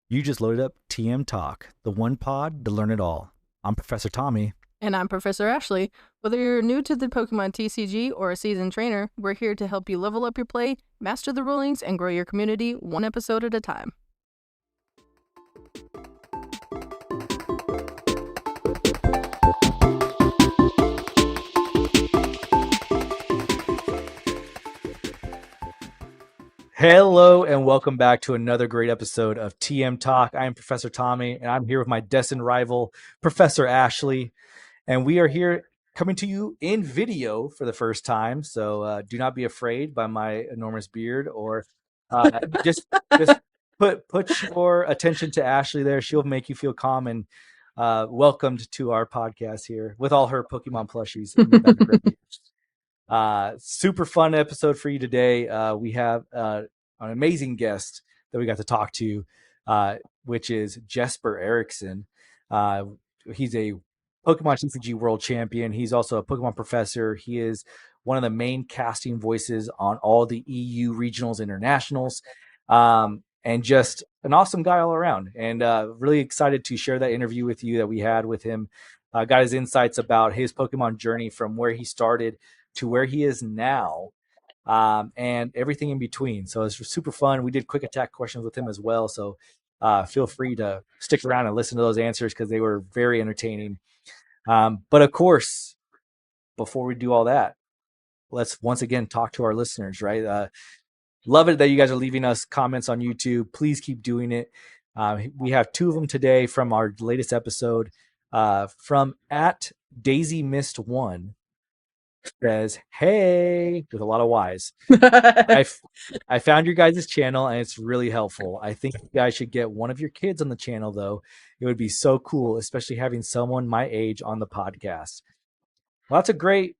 You just loaded up TM Talk, the one pod to learn it all. I'm Professor Tommy. And I'm Professor Ashley. Whether you're new to the Pokemon TCG or a seasoned trainer, we're here to help you level up your play, master the rulings, and grow your community one episode at a time. Hello and welcome back to another great episode of TM Talk. I am Professor Tommy and I'm here with my destined rival, Professor Ashley. And we are here coming to you in video for the first time. So do not be afraid by my enormous beard or just put your attention to Ashley there. She'll make you feel calm and welcomed to our podcast here with all her Pokemon plushies in the background. Super fun episode for you today. We have an amazing guest that we got to talk to, which is Jesper Erikson. He's a Pokemon TCG World Champion. He's also a Pokemon Professor. He is one of the main casting voices on all the EU regionals, internationals, and just an awesome guy all around. And really excited to share that interview with you that we had with him. Got his insights about his Pokemon journey from where he started to where he is now, and everything in between. So it's super fun. We did quick attack questions with him as well. So feel free to stick around and listen to those answers because they were very entertaining. But of course, before we do all that, let's once again talk to our listeners, right? Love it that you guys are leaving us comments on YouTube. Please keep doing it. We have two of them today from our latest episode, from at Daisy Mist 1. Says, hey, with a lot of Y's. I found your guys' channel and it's really helpful. I think you guys should get one of your kids on the channel, though. It would be so cool, especially having someone my age on the podcast. Well, that's a great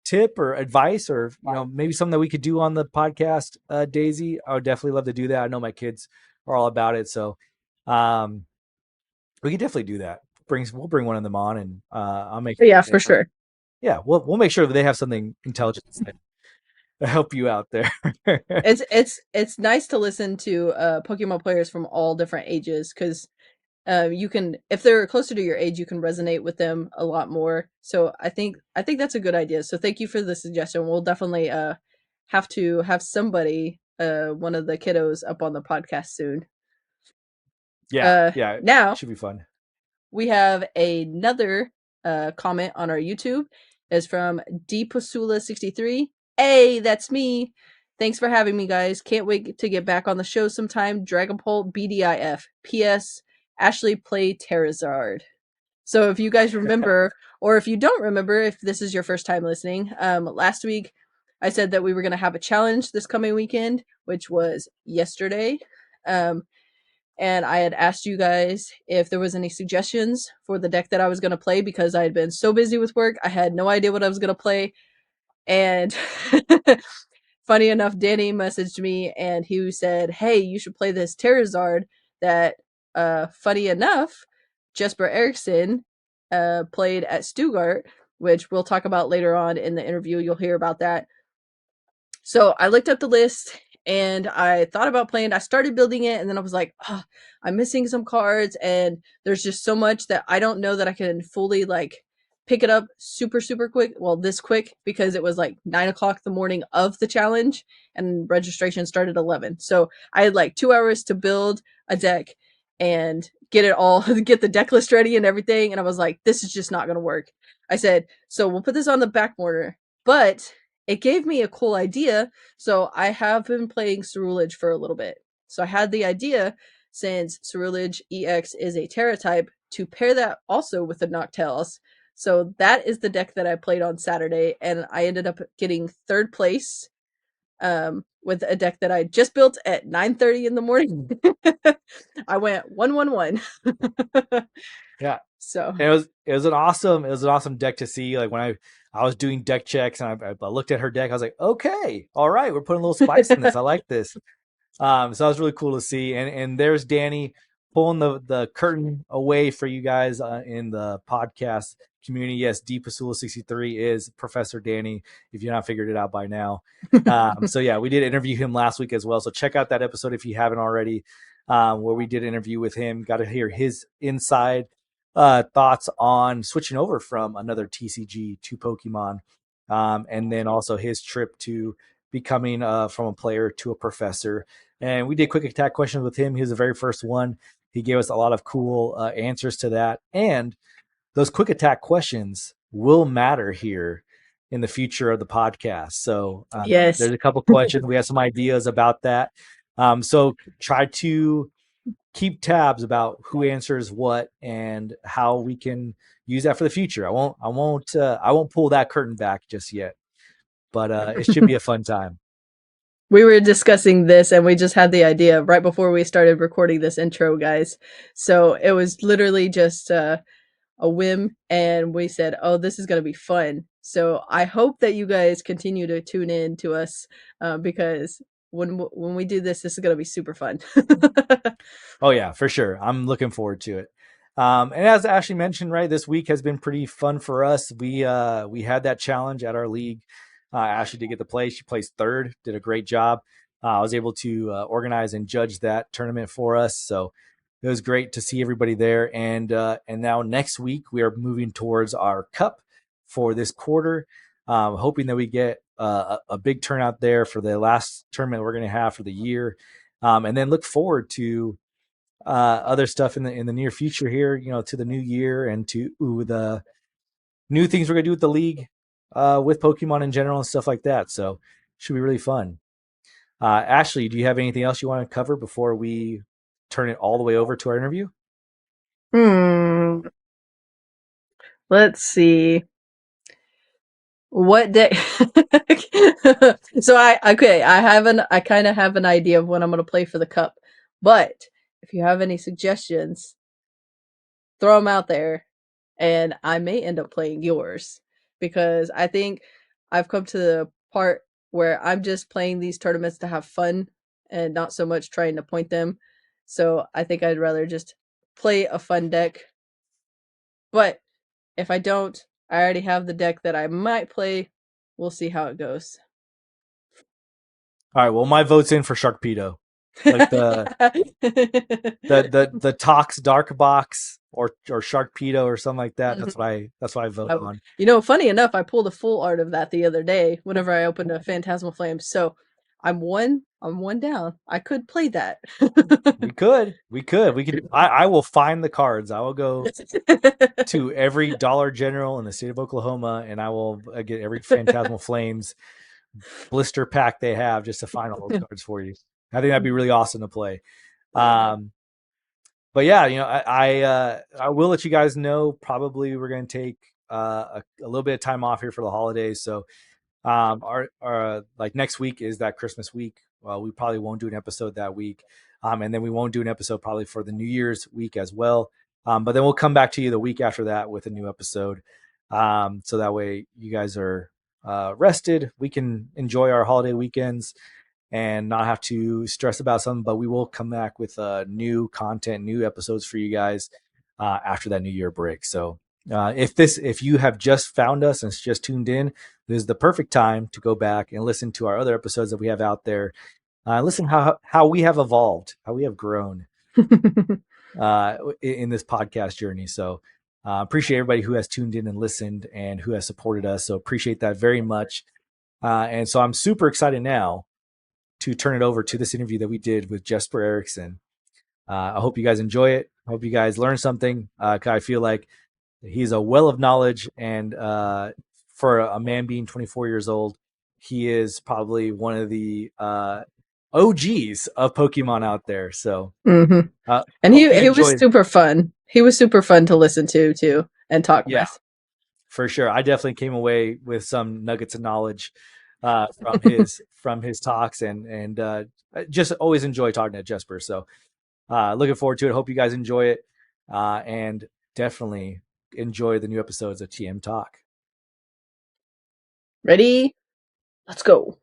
tip or advice, or maybe something that we could do on the podcast, Daisy. I would definitely love to do that. I know my kids are all about it, so we could definitely do that. We'll bring one of them on, and I'll make for sure. Yeah, we'll make sure that they have something intelligent to help you out there. It's nice to listen to Pokemon players from all different ages because you can, if they're closer to your age, you can resonate with them a lot more. So I think that's a good idea. So thank you for the suggestion. We'll definitely have to have somebody, one of the kiddos, up on the podcast soon. Yeah. Now it should be fun. We have another comment on our YouTube. Is from dpasula63. Hey, that's me. Thanks for having me, guys. Can't wait to get back on the show sometime. Dragapult BDIF. P.S. Ashley played Charizard. So if you guys remember, or if you don't remember, if this is your first time listening, last week I said that we were going to have a challenge this coming weekend, which was yesterday. And I had asked you guys if there was any suggestions for the deck that I was going to play because I had been so busy with work. I had no idea what I was going to play. And funny enough, Danny messaged me and he said, hey, you should play this Charizard that, funny enough, Jesper Erikson played at Stuttgart, which we'll talk about later on in the interview. You'll hear about that. So I looked up the list and I thought about playing. I started building it and then I was like, oh, I'm missing some cards and there's just so much that I don't know that I can fully pick it up super, super quick. Well, this quick because it was 9:00 the morning of the challenge and registration started 11. So I had 2 hours to build a deck and get it all, get the deck list ready and everything. And I was like, this is just not going to work. I said, so we'll put this on the back burner, but it gave me a cool idea. So I have been playing Cerulege for a little bit. So I had the idea, since Cerulege EX is a Terra type, to pair that also with the Noctowls. So that is the deck that I played on Saturday, and I ended up getting third place with a deck that I just built at 9:30 in the morning. I went 1-1-1. Yeah. So and it was an awesome deck to see. Like when I was doing deck checks and I looked at her deck, I was like, okay, all right, we're putting a little spice in this. I like this. So that was really cool to see. And there's Danny pulling the curtain away for you guys in the podcast community, yes, deepasula63 is Professor Danny, if you're not figured it out by now. So yeah, we did interview him last week as well. So check out that episode if you haven't already, where we did interview with him. Got to hear his inside thoughts on switching over from another TCG to Pokemon, and then also his trip to becoming from a player to a professor. And we did quick attack questions with him. He was the very first one. He gave us a lot of cool answers to that. And those quick attack questions will matter here in the future of the podcast. So Yes. there's a couple questions. We have some ideas about that. So try to keep tabs about who answers what and how we can use that for the future. I won't pull that curtain back just yet, but it should be a fun time. We were discussing this and we just had the idea right before we started recording this intro, guys. So it was literally just a whim, and we said, "Oh, this is going to be fun." So I hope that you guys continue to tune in to us because when we do this, this is going to be super fun. Oh yeah, for sure. I'm looking forward to it. And as Ashley mentioned, right, this week has been pretty fun for us. We had that challenge at our league. Ashley did get the play. She placed third, did a great job. I was able to organize and judge that tournament for us. So it was great to see everybody there. And now next week we are moving towards our cup for this quarter, hoping that we get a big turnout there for the last tournament we're going to have for the year, and then look forward to other stuff in the near future here. You know, to the new year and to the new things we're going to do with the league, with Pokemon in general and stuff like that. So should be really fun. Ashley, do you have anything else you want to cover before we turn it all the way over to our interview? Hmm. Let's see. What day? So I kind of have an idea of when I'm going to play for the cup. But if you have any suggestions, throw them out there and I may end up playing yours because I think I've come to the part where I'm just playing these tournaments to have fun and not so much trying to point them. So I think I'd rather just play a fun deck. But if I don't, I already have the deck that I might play. We'll see how it goes. All right. Well, my vote's in for Sharkpedo, like the Tox Dark Box or Sharkpedo or something like that. Mhm. That's what I vote on. Funny enough, I pulled a full art of that the other day whenever I opened a Phantasmal Flames. So I'm one down. I could play that. We could. I will find the cards. I will go to every Dollar General in the state of Oklahoma, and I will get every Phantasmal Flames blister pack they have just to find all those cards for you. I think that'd be really awesome to play. Um, but yeah, you know, I will let you guys know. Probably we're going to take a little bit of time off here for the holidays. So our like next week is that Christmas week. Well, we probably won't do an episode that week, and then we won't do an episode probably for the New Year's week as well. But then we'll come back to you the week after that with a new episode, so that way you guys are rested. We can enjoy our holiday weekends and not have to stress about something. But we will come back with new content, new episodes for you guys after that New Year break. So if you have just found us and just tuned in, this is the perfect time to go back and listen to our other episodes that we have out there. Listen how we have evolved, how we have grown in this podcast journey. So appreciate everybody who has tuned in and listened and who has supported us. So appreciate that very much. And so I'm super excited now to turn it over to this interview that we did with Jesper Erikson. I hope you guys enjoy it. I hope you guys learn something. I feel like he's a well of knowledge, and for a man being 24 years old, he is probably one of the OGs of Pokemon out there. So, hmm And hope you he was enjoy. super fun. He was super fun to listen to too and talk Yeah, with. for sure. I definitely came away with some nuggets of knowledge from his talks, and just always enjoy talking to Jesper. So, looking forward to it. Hope you guys enjoy it, and definitely enjoy the new episodes of TM Talk. Ready? Let's go.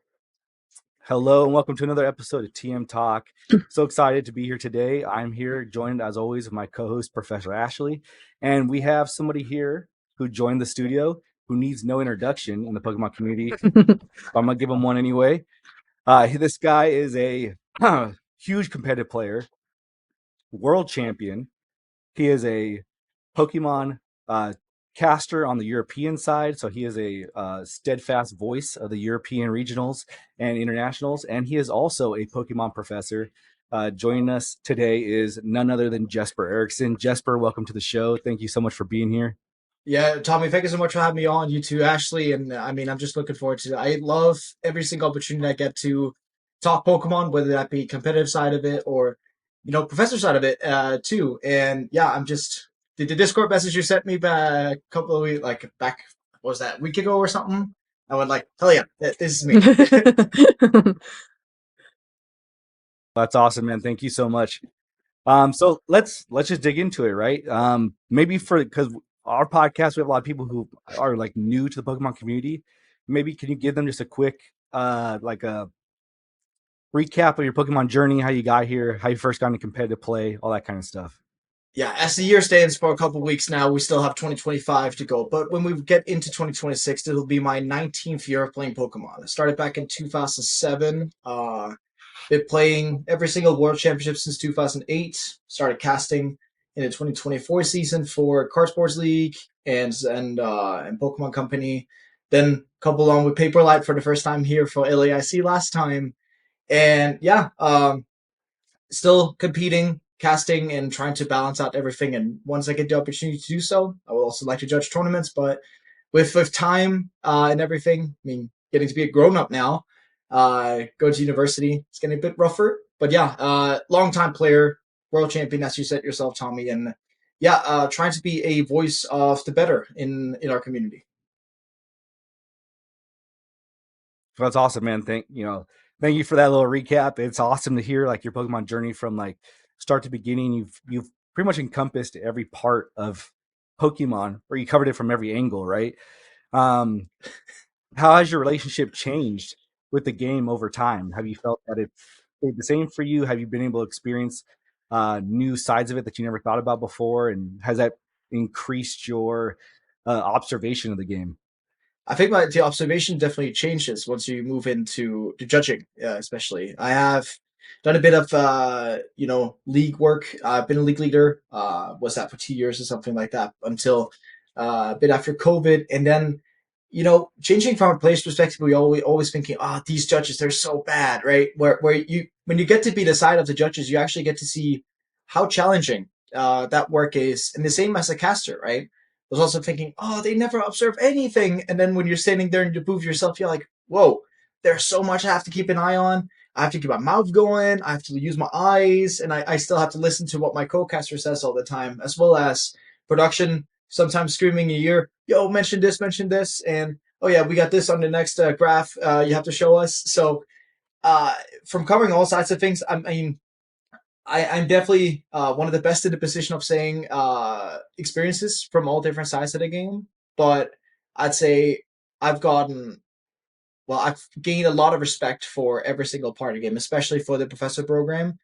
Hello and welcome to another episode of TM Talk. So excited to be here today. I'm here joined as always with my co-host Professor Ashley, and we have somebody here who joined the studio, who needs no introduction in the Pokemon community. I'm gonna give him one anyway. This guy is a huge competitive player, world champion. He is a Pokemon caster on the European side, so he is a steadfast voice of the European regionals and internationals, and he is also a Pokemon professor. Joining us today is none other than Jesper Erikson. Jesper, welcome to the show. Thank you so much for being here. Yeah, Tommy, thank you so much for having me on. You too, Ashley. And I mean, I'm just looking forward to it. I love every single opportunity I get to talk Pokemon, whether that be competitive side of it or, professor side of it, too. And yeah, I'm just, the Discord message you sent me back a couple of weeks, like back, what was that, a week ago or something? I would like, hell yeah, this is me. That's awesome, man. Thank you so much. So let's just dig into it, right? Maybe for because our podcast, we have a lot of people who are like new to the Pokemon community. Maybe can you give them just a quick like a recap of your Pokemon journey, how you got here, how you first got into competitive play, all that kind of stuff. Yeah, as the year stands for a couple of weeks now, we still have 2025 to go. But when we get into 2026, it'll be my 19th year of playing Pokemon. I started back in 2007. Been playing every single World Championship since 2008. Started casting in the 2024 season for Card Sports League and Pokemon Company. Then coupled on with Paperlight for the first time here for LAIC last time. And yeah, still competing, casting, and trying to balance out everything. And once I get the opportunity to do so, I will also like to judge tournaments. But with time and everything, I mean, getting to be a grown up now, go to university, it's getting a bit rougher. But yeah, long time player, world champion, as you said yourself, Tommy, and yeah, trying to be a voice of the better in our community. So that's awesome, man. Thank you for that little recap. It's awesome to hear like your Pokemon journey from like start to beginning. You've pretty much encompassed every part of Pokemon, or you covered it from every angle, right? Um, how has your relationship changed with the game over time? Have you felt that it stayed the same for you? Have you been able to experience new sides of it that you never thought about before? And has that increased your observation of the game? I think the observation definitely changes once you move into the judging, especially. I have done a bit of league work. I've been a league leader. Was that for 2 years or something like that until a bit after COVID, and then changing from a player's perspective, we always thinking, these judges, they're so bad, right? Where you when you get to be the side of the judges, you actually get to see how challenging that work is, and the same as a caster, right? Was also thinking, they never observe anything. And then when you're standing there in the booth yourself, you're like, whoa, there's so much I have to keep an eye on. I have to keep my mouth going. I have to use my eyes. And I still have to listen to what my co-caster says all the time, as well as production, sometimes screaming in your ear, yo, mention this. And, oh, yeah, we got this on the next graph you have to show us. So from covering all sides of things, I mean, I'm definitely one of the best in the position of saying experiences from all different sides of the game. But I'd say I've gotten, I've gained a lot of respect for every single part of the game, especially for the Professor program.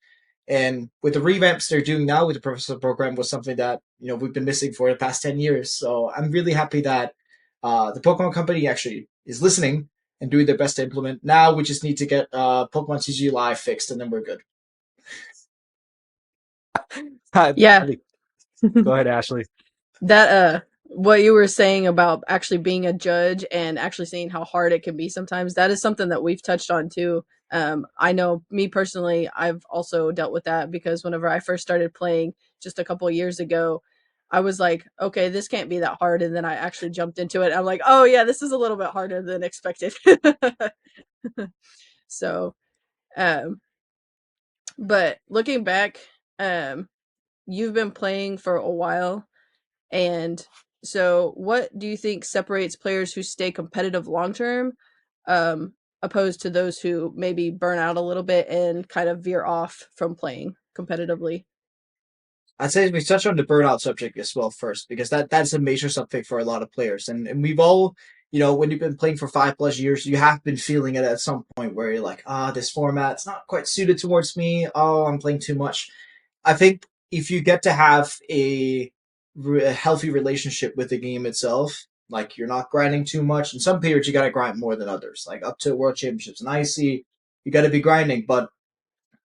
And with the revamps they're doing now with the Professor program was something that we've been missing for the past 10 years. So I'm really happy that the Pokemon Company actually is listening and doing their best to implement. Now we just need to get Pokemon TG Live fixed, and then we're good. Yeah. Go ahead, Ashley. That what you were saying about actually being a judge and actually seeing how hard it can be sometimes, that is something that we've touched on too. I know me personally, I've also dealt with that because whenever I first started playing just a couple of years ago, I was like, okay, this can't be that hard, and then I actually jumped into it. I'm like, oh yeah, this is a little bit harder than expected. So um but looking back, um you've been playing for a while. And so, what do you think separates players who stay competitive long term, opposed to those who maybe burn out a little bit and kind of veer off from playing competitively? I'd say we touch on the burnout subject as well first, because that's a major subject for a lot of players. And we've all, when you've been playing for 5+ years, you have been feeling it at some point where you're like, this format's not quite suited towards me. Oh, I'm playing too much. I think if you get to have a a healthy relationship with the game itself. Like you're not grinding too much. In some periods, you got to grind more than others. Like up to World Championships and IC, you got to be grinding. But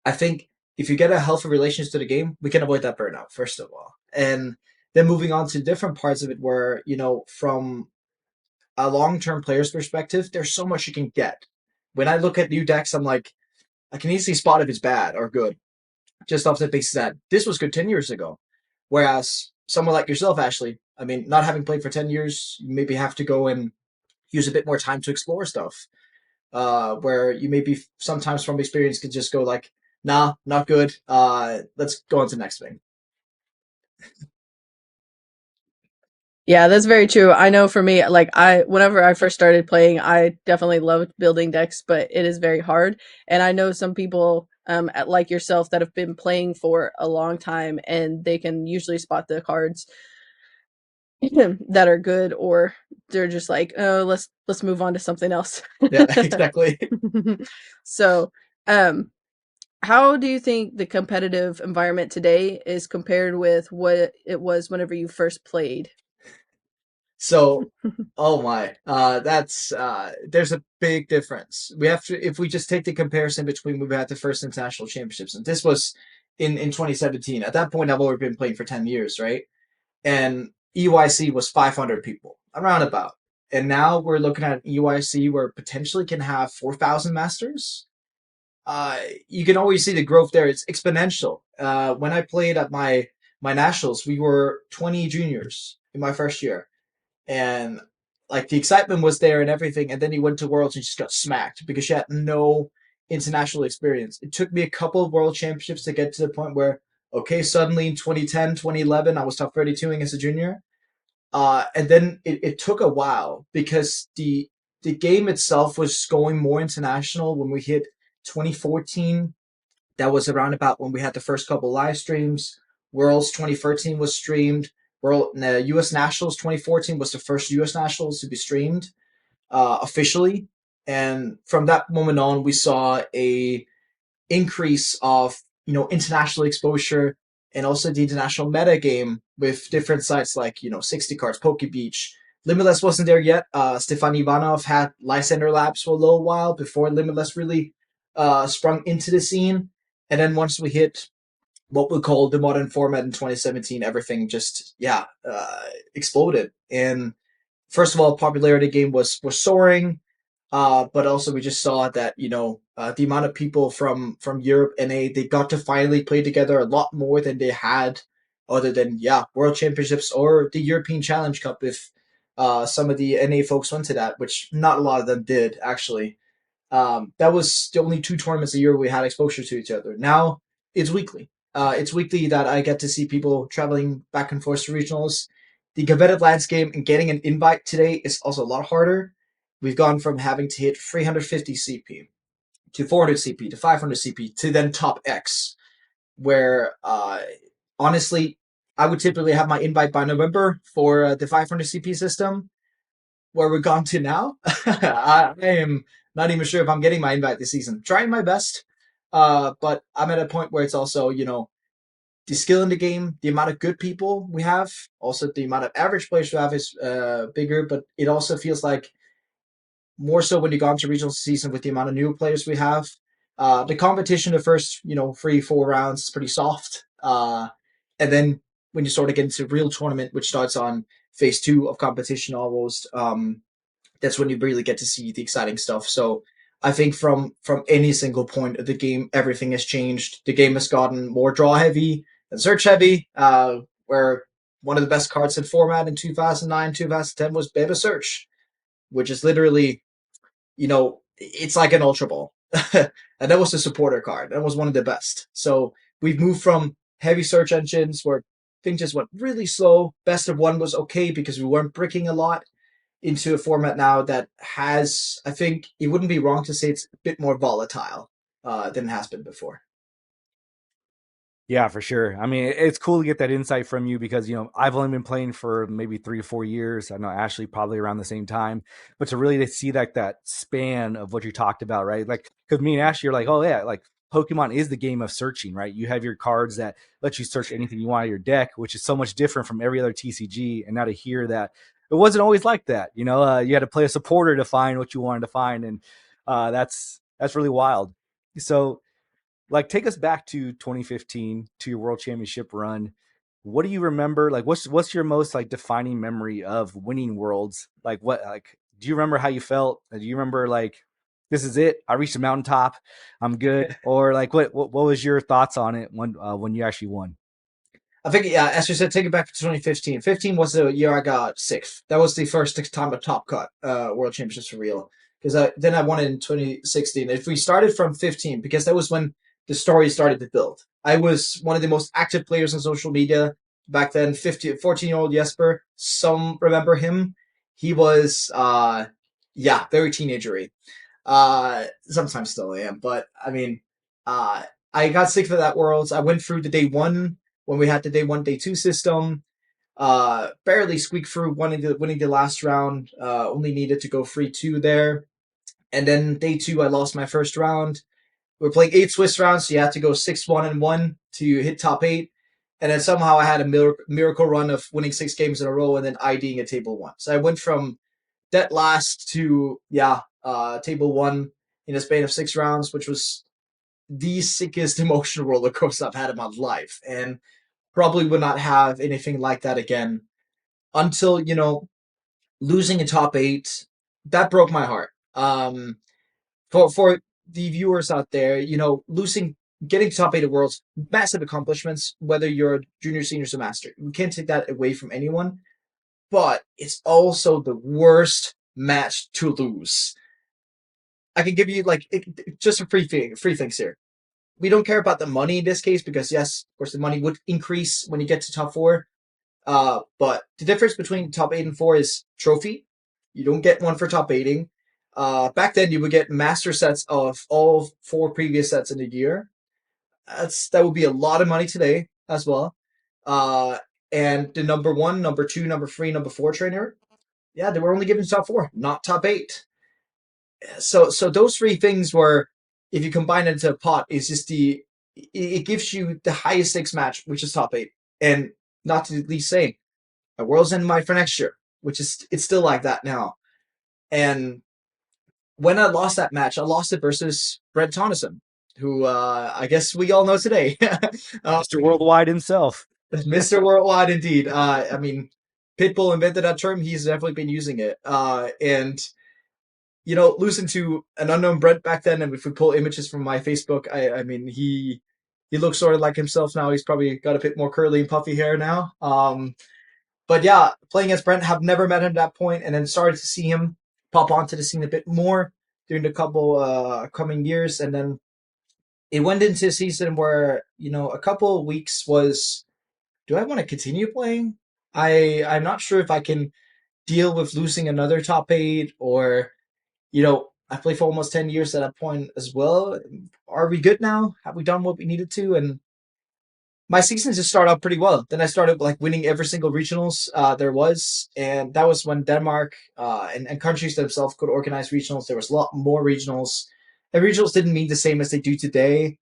I think if you get a healthy relationship to the game, we can avoid that burnout first of all. And then moving on to different parts of it, where from a long-term player's perspective, there's so much you can get. When I look at new decks, I'm like, I can easily spot if it's bad or good, just off the basis that this was good 10 years ago. Whereas someone like yourself, Ashley, I mean, not having played for 10 years, you maybe have to go and use a bit more time to explore stuff. Where you maybe sometimes from experience could just go like, nah, not good. Let's go on to the next thing. Yeah, that's very true. I know for me, like whenever I first started playing, I definitely loved building decks, but it is very hard. And I know some people, like yourself, that have been playing for a long time, and they can usually spot the cards that are good, or they're just like, oh, let's move on to something else. Yeah, exactly. So, um, how do you think the competitive environment today is compared with what it was whenever you first played? So, oh my, that's there's a big difference. We have to, if we just take the comparison between when we had the first international championships, and this was in 2017. At that point, I've already been playing for 10 years, right? And EYC was 500 people, around about. And now we're looking at EYC where potentially can have 4,000 masters. You can always see the growth there. It's exponential. When I played at my nationals, we were 20 juniors in my first year, and like the excitement was there and everything. And then he went to Worlds and just got smacked because she had no international experience. It took me a couple of World Championships to get to the point where, okay, suddenly in 2010, 2011, I was top 32ing as a junior. And then it took a while because the game itself was going more international when we hit 2014. That was around about when we had the first couple live streams. Worlds 2013 was streamed. US Nationals 2014 was the first US Nationals to be streamed officially, and from that moment on, we saw a increase of international exposure and also the international meta game with different sites like 60 cards, Poke Beach. Limitless wasn't there yet. Stefan Ivanov had Lysander Labs for a little while before Limitless really sprung into the scene. And then once we hit what we call the modern format in 2017, everything just exploded. And first of all, popularity game was soaring, but also we just saw that the amount of people from Europe and they got to finally play together a lot more than they had, other than World Championships or the European Challenge Cup. If some of the NA folks went to that, which not a lot of them did actually. That was the only two tournaments a year we had exposure to each other. Now it's weekly. It's weekly that I get to see people traveling back and forth to regionals. The competitive landscape and getting an invite today is also a lot harder. We've gone from having to hit 350 CP to 400 CP to 500 CP to then top X, where honestly, I would typically have my invite by November for the 500 CP system. Where we're gone to now, I am not even sure if I'm getting my invite this season. Trying my best, but I'm at a point where it's also the skill in the game, the amount of good people we have, also the amount of average players we have is bigger. But it also feels like more so when you go into regional season with the amount of new players we have. The competition, the first 3-4 rounds is pretty soft, and then when you sort of get into real tournament, which starts on phase 2 of competition almost, that's when you really get to see the exciting stuff. So I think from any single point of the game, everything has changed. The game has gotten more draw heavy and search heavy, where one of the best cards in format in 2009, 2010 was Beta Search, which is literally, it's like an Ultra Ball. And that was the supporter card. That was one of the best. So we've moved from heavy search engines where things just went really slow. Best of one was okay because we weren't bricking a lot, into a format now that has, I think it wouldn't be wrong to say it's a bit more volatile than it has been before. Yeah, for sure. I mean, it's cool to get that insight from you because, I've only been playing for maybe 3 or 4 years. I know Ashley probably around the same time, but to really see that span of what you talked about, right? Like, cause me and Ashley are like, oh yeah, like Pokemon is the game of searching, right? You have your cards that let you search anything you want on your deck, which is so much different from every other TCG. And now to hear that it wasn't always like that, you had to play a supporter to find what you wanted to find, and that's really wild. So, like, take us back to 2015 to your World Championship run. What do you remember? Like, what's your most like defining memory of winning Worlds? Like, what like do you remember how you felt? Do you remember like this is it? I reached the mountaintop. I'm good. Or like what was your thoughts on it when you actually won? I think, yeah, as you said, take it back to 2015. 15 was the year I got sixth. That was the first time a top cut World Championships for real. Because then I won it in 2016. If we started from 15, because that was when the story started to build. I was one of the most active players on social media back then. 14-year-old Jesper. Some remember him. He was, yeah, very teenagery. Sometimes still am, but I mean, I got sick of that Worlds. I went through the day one when we had the day one, day two system. Barely squeaked through winning the last round. Only needed to go 3-2 there. And then day two, I lost my first round. We were playing 8 Swiss rounds, so you had to go 6-1-1 to hit top 8. And then somehow I had a miracle run of winning 6 games in a row and then IDing a table 1. So I went from dead last to, table 1 in a span of 6 rounds, which was the sickest emotional roller coaster I've had in my life. And probably would not have anything like that again until, losing in top 8. That broke my heart. For the viewers out there, getting to top 8 of Worlds, massive accomplishments, whether you're a junior, senior, or master. We can't take that away from anyone, but it's also the worst match to lose. I can give you just a free things here. We don't care about the money in this case because yes, of course, the money would increase when you get to top 4. But the difference between top 8 and 4 is trophy. You don't get one for top 8ing. Back then, you would get master sets of all 4 previous sets in a year. That would be a lot of money today as well. And the number 1, number 2, number 3, number 4 trainer, yeah, they were only given top 4, not top 8. So those 3 things were, if you combine it into a pot, is just it gives you the highest stakes match, which is top 8, and not to least say, a World's End my for next year, which is it's still like that now. And when I lost that match, I lost it versus Brett Tonneson, who I guess we all know today. Mr. Worldwide himself. Mr. Worldwide, indeed. I mean, Pitbull invented that term. He's definitely been using it. And losing to an unknown Brent back then, and if we pull images from my Facebook, I mean, he looks sort of like himself now. He's probably got a bit more curly and puffy hair now. But yeah, playing as Brent, have never met him at that point, and then started to see him pop onto the scene a bit more during the couple coming years, and then it went into a season where a couple of weeks was, do I want to continue playing? I'm not sure if I can deal with losing another top 8, or I played for almost 10 years at that point as well. Are we good now? Have we done what we needed to? And my season just started out pretty well. Then I started winning every single regionals there was, and that was when Denmark and countries themselves could organize regionals. There was a lot more regionals, and regionals didn't mean the same as they do today.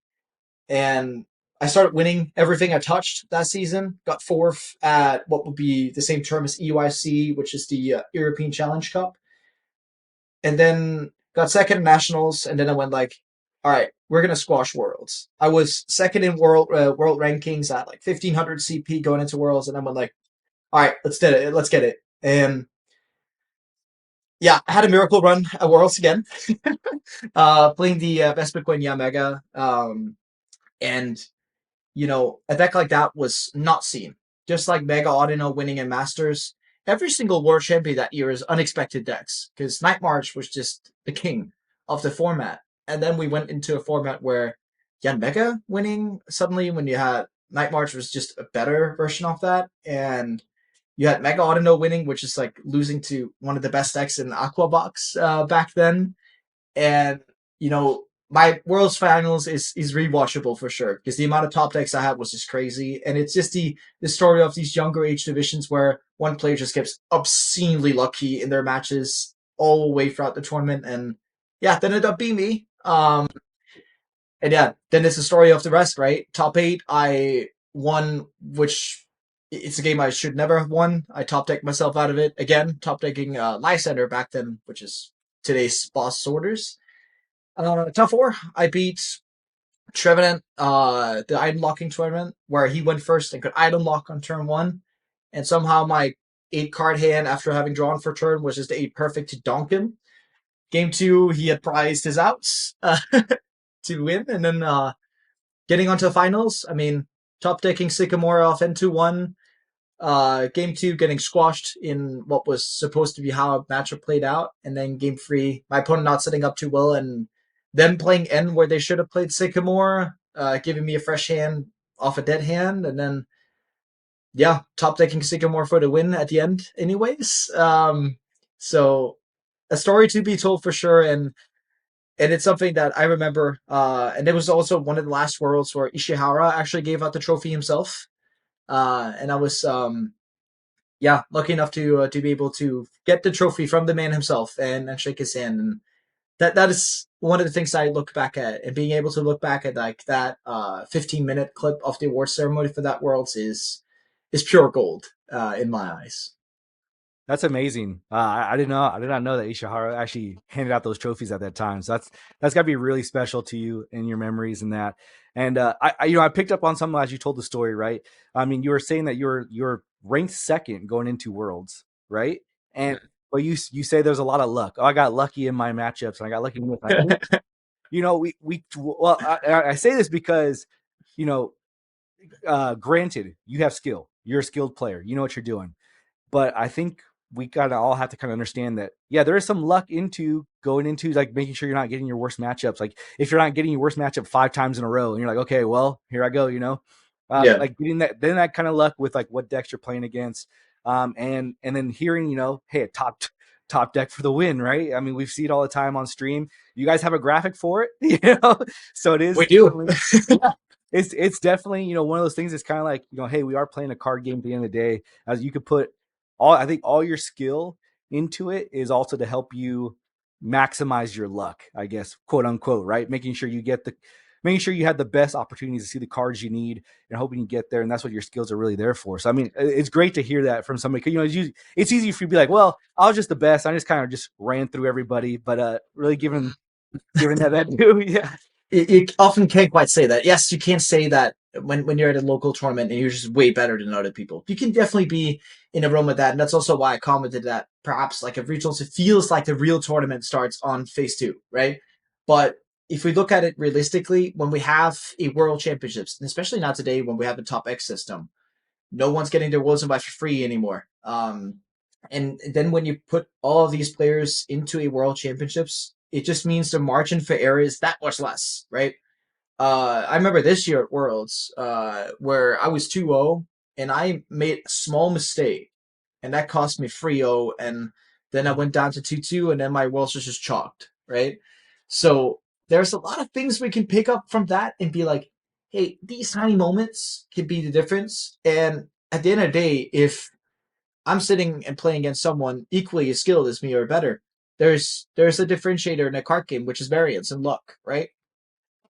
And I started winning everything I touched that season. Got 4th at what would be the same term as EUIC, which is the European Challenge Cup, and then got second in nationals. And then I went all right, we're gonna squash Worlds. I was second in world rankings at 1500 CP going into Worlds, and I went all right, let's get it, let's get it. And yeah, I had a miracle run at Worlds again, playing the Vespa Mega, and a deck like that was not seen. Just like Mega Audino winning in Masters, every single World Champion that year is unexpected decks, because Night March was just the king of the format. And then we went into a format where you had Mega winning suddenly when you had Night March was just a better version of that. And you had Mega Audino winning, which is losing to one of the best decks in Aqua Box back then. And, my Worlds Finals is rewatchable for sure, because the amount of top decks I had was just crazy. And it's just the story of these younger age divisions where one player just gets obscenely lucky in their matches all the way throughout the tournament. And yeah, that ended up being me. And yeah, then it's the story of the rest, right? Top eight, I won, which it's a game I should never have won. I top decked myself out of it again, top decking Lysander back then, which is today's boss orders. Top four, I beat Trevenant, the item locking tournament, where he went first and could item lock on turn one, and somehow my 8 card hand after having drawn for turn was just 8 perfect to donk him. Game two, he had prized his outs to win, and then getting onto the finals. I mean, top decking Sycamore off N2-1. Game two, getting squashed in what was supposed to be how a matchup played out. And then game three, my opponent not setting up too well and them playing N where they should have played Sycamore, giving me a fresh hand off a dead hand. And then, yeah, top decking Sycamore for the win at the end, anyways. So a story to be told for sure. And it's something that I remember. And it was also one of the last worlds where Ishihara actually gave out the trophy himself. And I was, yeah, lucky enough to be able to get the trophy from the man himself and shake his hand. And that is one of the things I look back at. And being able to look back at like that 15-minute clip of the award ceremony for that worlds is pure gold in my eyes. That's amazing. I didn't know. I did not know that Ishihara actually handed out those trophies at that time. So that's got to be really special to you and your memories and that. And I picked up on something as you told the story, right? I mean, you were saying that you're ranked second going into Worlds, right? And but you say there's a lot of luck. Oh, I got lucky in my matchups, and I got lucky in this. I think we well, I say this because you know, granted, you have skill. You're a skilled player. You know what you're doing. But I think we gotta all have to kind of understand that, yeah, there is some luck into going into like making sure you're not getting your worst matchups. Like if you're not getting your worst matchup 5 times in a row, and you're like, okay, well, here I go, Yeah. like getting that kind of luck with like what decks you're playing against, and then hearing, hey, a top deck for the win, right? I mean, we see it all the time on stream. You guys have a graphic for it, so it is We do. definitely, yeah, it's definitely one of those things. It's kind of like hey, we are playing a card game at the end of the day, as you could put I think all your skill into it is also to help you maximize your luck, I guess, quote unquote, right? Making sure you had the best opportunities to see the cards you need and hoping you get there. And that's what your skills are really there for. So, I mean, it's great to hear that from somebody. It's easy for you to be like, well, I was just the best. I just kind of just ran through everybody, but really giving that due. Yeah. You often can't quite say that. Yes, you can't say that when you're at a local tournament and you're just way better than other people. You can definitely be in a room with that, and that's also why I commented that perhaps like if regionals, it feels like the real tournament starts on phase two, right? But if we look at it realistically, when we have a world championships, and especially not today when we have the top X system, no one's getting their worlds invite for free anymore. And then when you put all of these players into a world championships, it just means the margin for error is that much less, right? I remember this year at Worlds, where I was 2-0 and I made a small mistake and that cost me 3-0, and then I went down to 2-2 and then my Worlds was just chalked, right? So there's a lot of things we can pick up from that and be like, hey, these tiny moments can be the difference. And at the end of the day, if I'm sitting and playing against someone equally as skilled as me or better, there's a differentiator in a card game, which is variance and luck, right?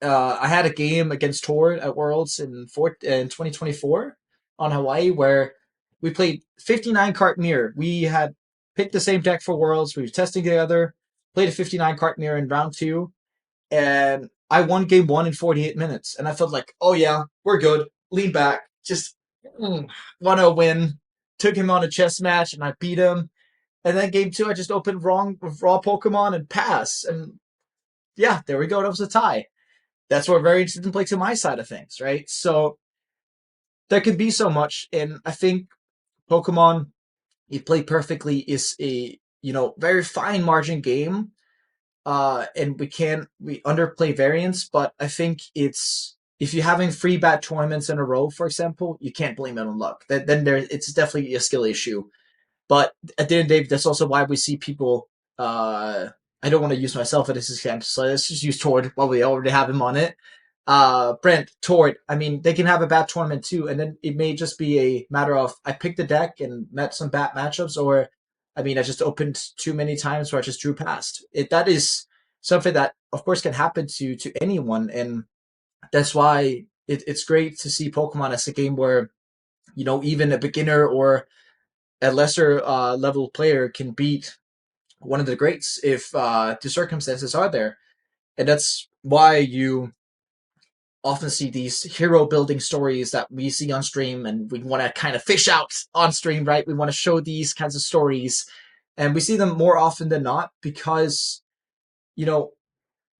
I had a game against Tor at Worlds in 2024 on Hawaii where we played 59 card mirror. We had picked the same deck for Worlds. We were testing together, played a 59 card mirror in round two, and I won game one in 48 minutes. And I felt like, oh yeah, we're good. Lean back, just want to win. Took him on a chess match and I beat him. And then game two, I just opened wrong with raw Pokemon and pass. And yeah, there we go. That was a tie. That's where variance didn't play to my side of things, right? So there can be so much. And I think Pokemon, you play perfectly, is a very fine margin game. And we underplay variance, but I think it's if you're having 3 bad tournaments in a row, for example, you can't blame it on luck. Then it's definitely a skill issue. But at the end of the day, that's also why we see people. I don't want to use myself as this example, so let's just use Tord while we already have him on it. Brent, Tord, I mean, they can have a bad tournament too, and then it may just be a matter of I picked the deck and met some bad matchups, or I mean, I just opened too many times where I just drew past. That is something that, of course, can happen to anyone, and That's why it's great to see Pokemon as a game where, even a beginner or a lesser level player can beat one of the greats if the circumstances are there. And that's why you often see these hero building stories that we see on stream, and we want to kind of fish out on stream, right? We want to show these kinds of stories, and we see them more often than not because, you know,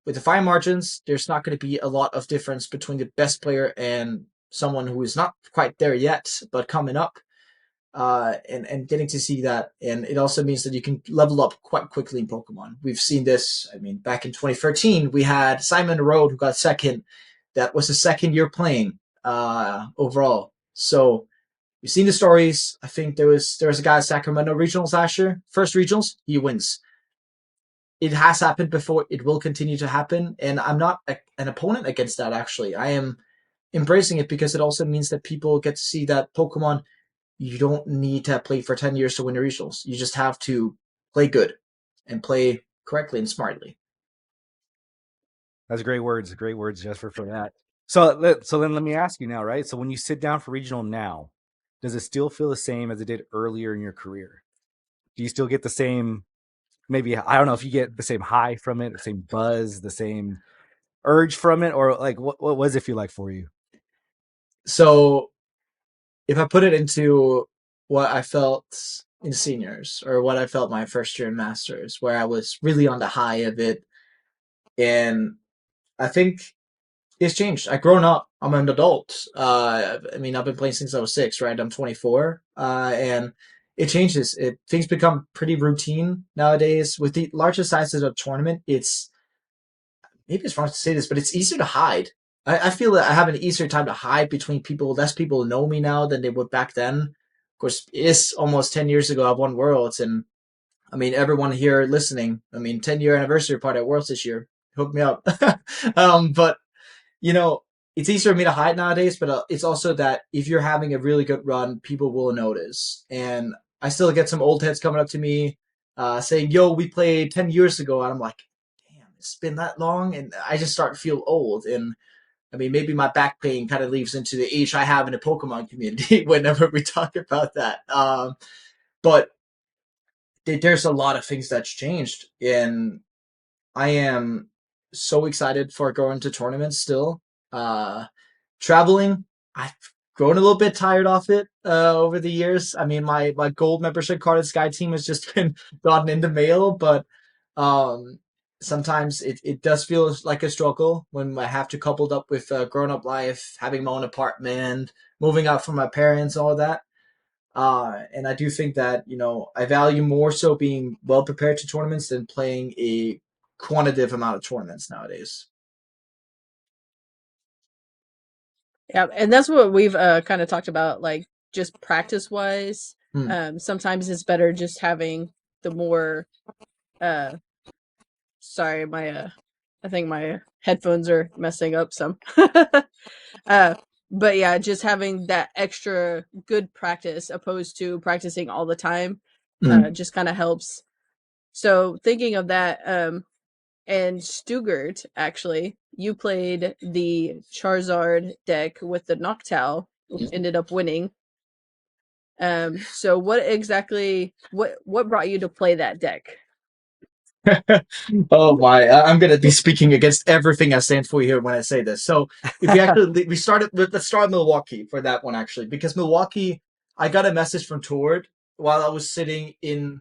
with the fine margins, there's not going to be a lot of difference between the best player and someone who is not quite there yet, but coming up. And getting to see that, and it also means that you can level up quite quickly in Pokemon. We've seen this. I mean, back in 2013, we had Simon Road who got second. That was his second year playing overall. So we've seen the stories. I think there was a guy at Sacramento Regionals last year. First regionals, he wins. It has happened before. It will continue to happen, and I'm not an opponent against that. Actually, I am embracing it because it also means that people get to see that Pokemon, you don't need to play for 10 years to win the regionals. You just have to play good and play correctly and smartly. That's great words, Jesper, for that. So then let me ask you now, right? So when you sit down for regional now, does it still feel the same as it did earlier in your career? Do you still get the same? Maybe I don't know if you get the same high from it, the same buzz, the same urge from it, or like what does it feel like for you? So if I put it into what I felt in seniors or what I felt my first year in masters, where I was really on the high of it, and I think it's changed. I've grown up. I'm an adult. I mean, I've been playing since I was 6, right? I'm 24, and it changes. Things become pretty routine nowadays. With the larger sizes of tournament, it's maybe it's wrong to say this, but it's easier to hide. I feel that I have an easier time to hide between people. Less people know me now than they would back then. Of course, it's almost 10 years ago I've won Worlds, and I mean, everyone here listening, I mean, 10-year anniversary party at Worlds this year. Hook me up. But you know, it's easier for me to hide nowadays, but it's also that if you're having a really good run, people will notice. And I still get some old heads coming up to me saying, "Yo, we played 10 years ago." And I'm like, damn, it's been that long. And I just start to feel old. And I mean, maybe my back pain kind of leaves into the age I have in the Pokemon community whenever we talk about that. But there's a lot of things that's changed. And I am so excited for going to tournaments still. Uh, Traveling, I've grown a little bit tired off it over the years. I mean, my gold membership card at Sky Team has just been gotten in the mail, but um, sometimes it does feel like a struggle when I have to couple up with grown up life, having my own apartment, moving out from my parents, all that. And I do think that, I value more so being well prepared to tournaments than playing a quantitative amount of tournaments nowadays. Yeah, and that's what we've kind of talked about, like just practice wise. Hmm. Sometimes it's better just having the more. Uh, sorry, my I think my headphones are messing up some. uh, but yeah, just having that extra good practice opposed to practicing all the time, Hmm. just kind of helps. So thinking of that, and Stuttgart, actually, you played the Charizard deck with the Noctowl, which ended up winning. So what brought you to play that deck? Oh my! I'm gonna be speaking against everything I stand for here when I say this. So if we actually we started, let's start Milwaukee for that one actually, because Milwaukee, I got a message from Tord while I was sitting in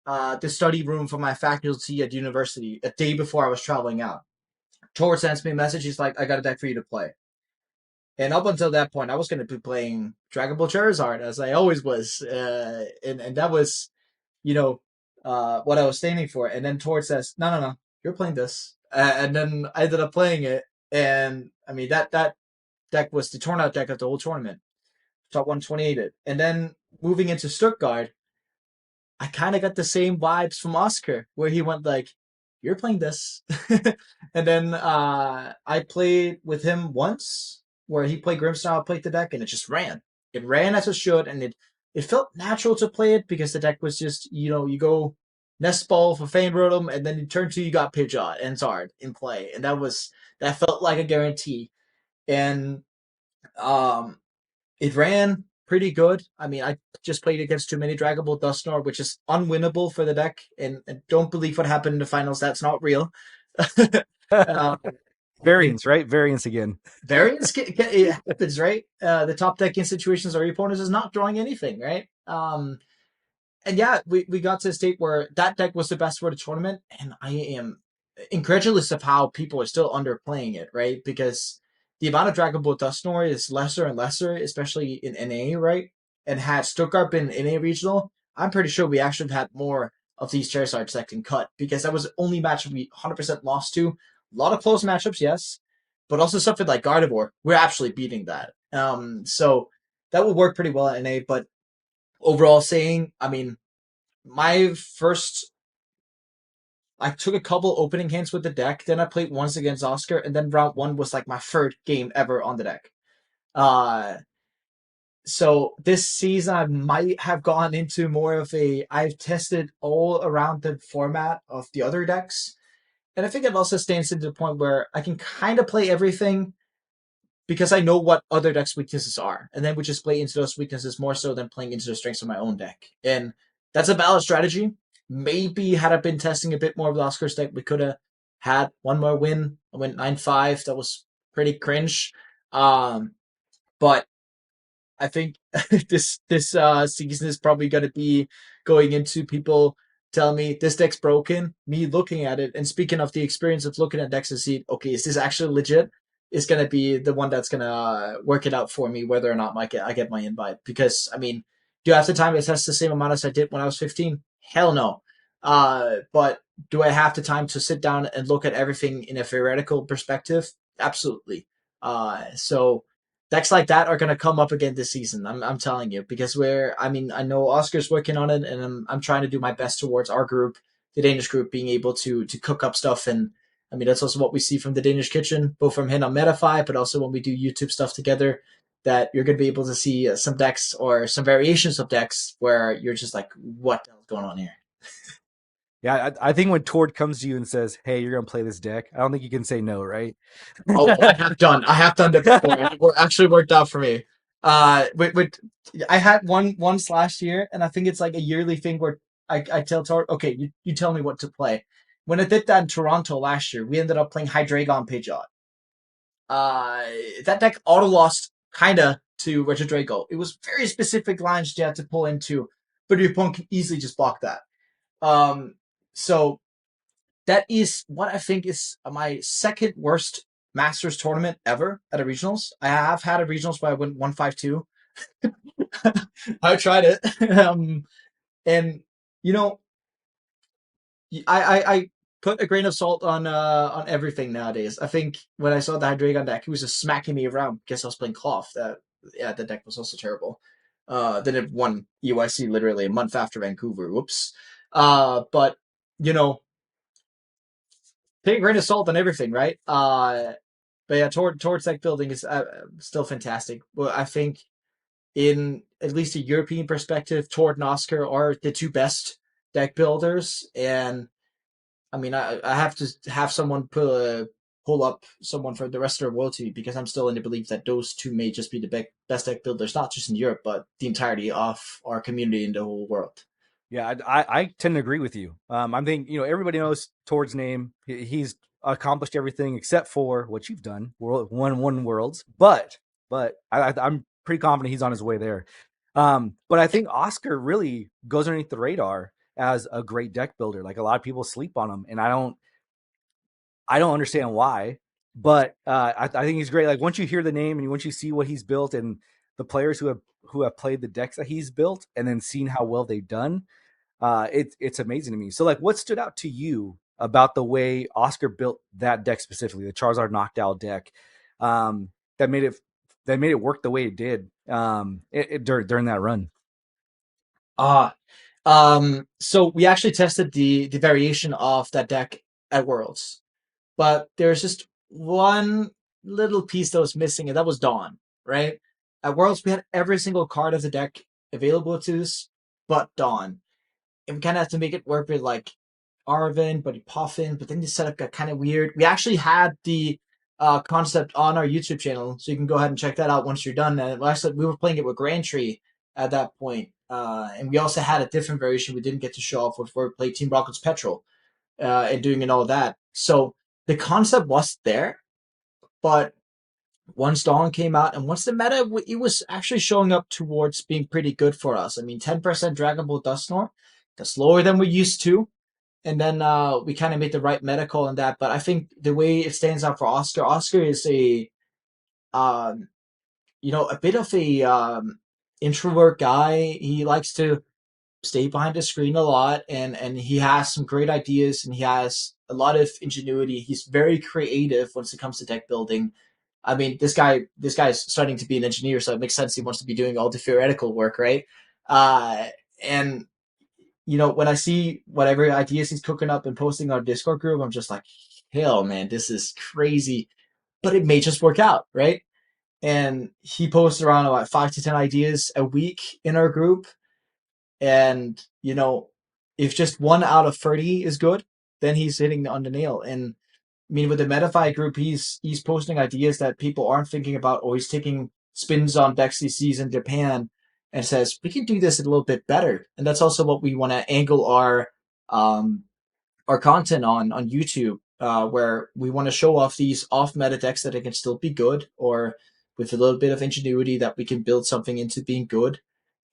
the study room for my faculty at university a day before I was traveling out. Tord sends me a message. He's like, "I got a deck for you to play." And up until that point, I was going to be playing Dragon Ball Charizard as I always was, and that was, you know, what I was standing for. And then Tord says, "No, no, no, you're playing this," and then I ended up playing it. And I mean that deck was the turnout deck of the whole tournament, top 128 it. And then moving into Stuttgart, I kind of got the same vibes from Oscar, where he went like, "You're playing this," and then I played with him once, where he played Grimstyle, I played the deck, and it just ran. It ran as it should, and it felt natural to play it because the deck was just, you go Nest Ball for Fane Rotom, and then you turn two, you got Pidgeot and Zard in play, and that felt like a guarantee. and um, it ran pretty good. I mean, I just played against too many Dragon Ball Dusknoir, which is unwinnable for the deck, and don't believe what happened in the finals. That's not real. uh, and Variance, right? Variance again. variance it happens, right? The top deck in situations where your opponent is not drawing anything, right? And yeah, we got to a state where that deck was the best for the tournament, and I am incredulous of how people are still underplaying it, right? Because the amount of Dragon Ball Dusknoir is lesser and lesser, especially in NA, right? And had Stuttgart been NA regional, I'm pretty sure we actually had more of these Charizard decks in cut, because that was the only match we 100% lost to. A lot of close matchups, yes, but also something like Gardevoir, we're actually beating that. So that would work pretty well at NA, but overall saying, I mean, my first, I took a couple opening hands with the deck, then I played once against Oscar, and then round one was like my third game ever on the deck. Uh, so this season I might have gone into more of a, I've tested all around the format of the other decks, and I think it also stands to the point where I can kind of play everything because I know what other decks' weaknesses are, and then we just play into those weaknesses more so than playing into the strengths of my own deck. And that's a valid strategy. Maybe had I been testing a bit more of the Oscars deck, we could have had one more win. I went 9-5. That was pretty cringe. But I think this season is probably going to be going into people telling me this deck's broken, me looking at it, and speaking of the experience of looking at decks to see, okay, is this actually legit? Is going to be the one that's going to work it out for me, whether or not I get my invite. Because, I mean, do I have the time to test the same amount as I did when I was 15? Hell no. But do I have the time to sit down and look at everything in a theoretical perspective? Absolutely. So decks like that are going to come up again this season. I'm telling you, because I mean, I know Oscar's working on it, and I'm trying to do my best towards our group, the Danish group, being able to cook up stuff. And I mean, that's also what we see from the Danish kitchen, both from him on Metafy, but also when we do YouTube stuff together, that you're going to be able to see some decks or some variations of decks where you're just like, what the hell's going on here? Yeah, I think when Tord comes to you and says, "Hey, you're gonna play this deck," I don't think you can say no, right? Oh, I have done that before. It actually worked out for me. I had one once last year, and I think it's like a yearly thing where I tell Tor, okay, you tell me what to play. When I did that in Toronto last year, we ended up playing Hydreigon Pidgeot. Uh, that deck auto lost kinda to Regidrago. It was very specific lines you had to pull into, but your opponent can easily just block that. Um, so that is what I think is my second worst Masters tournament ever at a regionals. I have had a regionals where I went 1-5-2. I tried it. And you know, I put a grain of salt on everything nowadays. I think when I saw the Hydreigon deck, he was just smacking me around because I was playing Cloth. Yeah, the deck was also terrible. Then it won UIC literally a month after Vancouver. Whoops. But you know, take a grain of salt on everything, right? But yeah, towards deck building is still fantastic. Well, I think in at least a European perspective, Tord and Oscar are the two best deck builders. And I mean, I have to have someone pull up someone for the rest of the world to me, because I'm still in the belief that those two may just be the best deck builders, not just in Europe, but the entirety of our community in the whole world. Yeah, I tend to agree with you. I'm thinking, everybody knows Tord's name. He's accomplished everything except for what you've done, won worlds. But I'm pretty confident he's on his way there. But I think Oscar really goes underneath the radar as a great deck builder. Like, a lot of people sleep on him, and I don't understand why. But I think he's great. Like, once you hear the name and once you see what he's built and the players who have played the decks that he's built and then seen how well they've done, it's amazing to me. So, like, what stood out to you about the way Oscar built that deck specifically, the Charizard Noctowl deck, um, that made it work the way it did, during that run? Ah, so we actually tested the variation of that deck at Worlds, but there's just one little piece that was missing, and that was Dawn, right? At Worlds, we had every single card of the deck available to us, but Dawn. And we kind of have to make it work with, like, Arvin, Buddy Puffin, but then the setup got kind of weird. We actually had the concept on our YouTube channel, so you can go ahead and check that out once you're done. And actually, we were playing it with Grand Tree at that point, and we also had a different variation we didn't get to show off, which we played Team Rocket's Petrol and doing and all that. So the concept was there, but once Dawn came out and once the meta, it was actually showing up towards being pretty good for us. I mean, 10% Dragon Ball Dusknoir, that's lower than we used to. And then we kind of made the right meta call on that. But I think the way it stands out for Oscar, Oscar is um, a bit of a introvert guy. He likes to stay behind the screen a lot, and he has some great ideas, and he has a lot of ingenuity. He's very creative when it comes to deck building. I mean, this guy's starting to be an engineer, so it makes sense he wants to be doing all the theoretical work, right? And when I see whatever ideas he's cooking up and posting on our Discord group, I'm just like, hell, man, this is crazy. But it may just work out, right? And he posts around about 5 to 10 ideas a week in our group, and if just 1 out of 30 is good, then he's hitting on the nail. And I mean, with the Metafy group, he's posting ideas that people aren't thinking about, or he's taking spins on decks he sees in Japan and says we can do this a little bit better. And that's also what we want to angle our content on YouTube, where we want to show off these off meta decks that it can still be good, or with a little bit of ingenuity that we can build something into being good.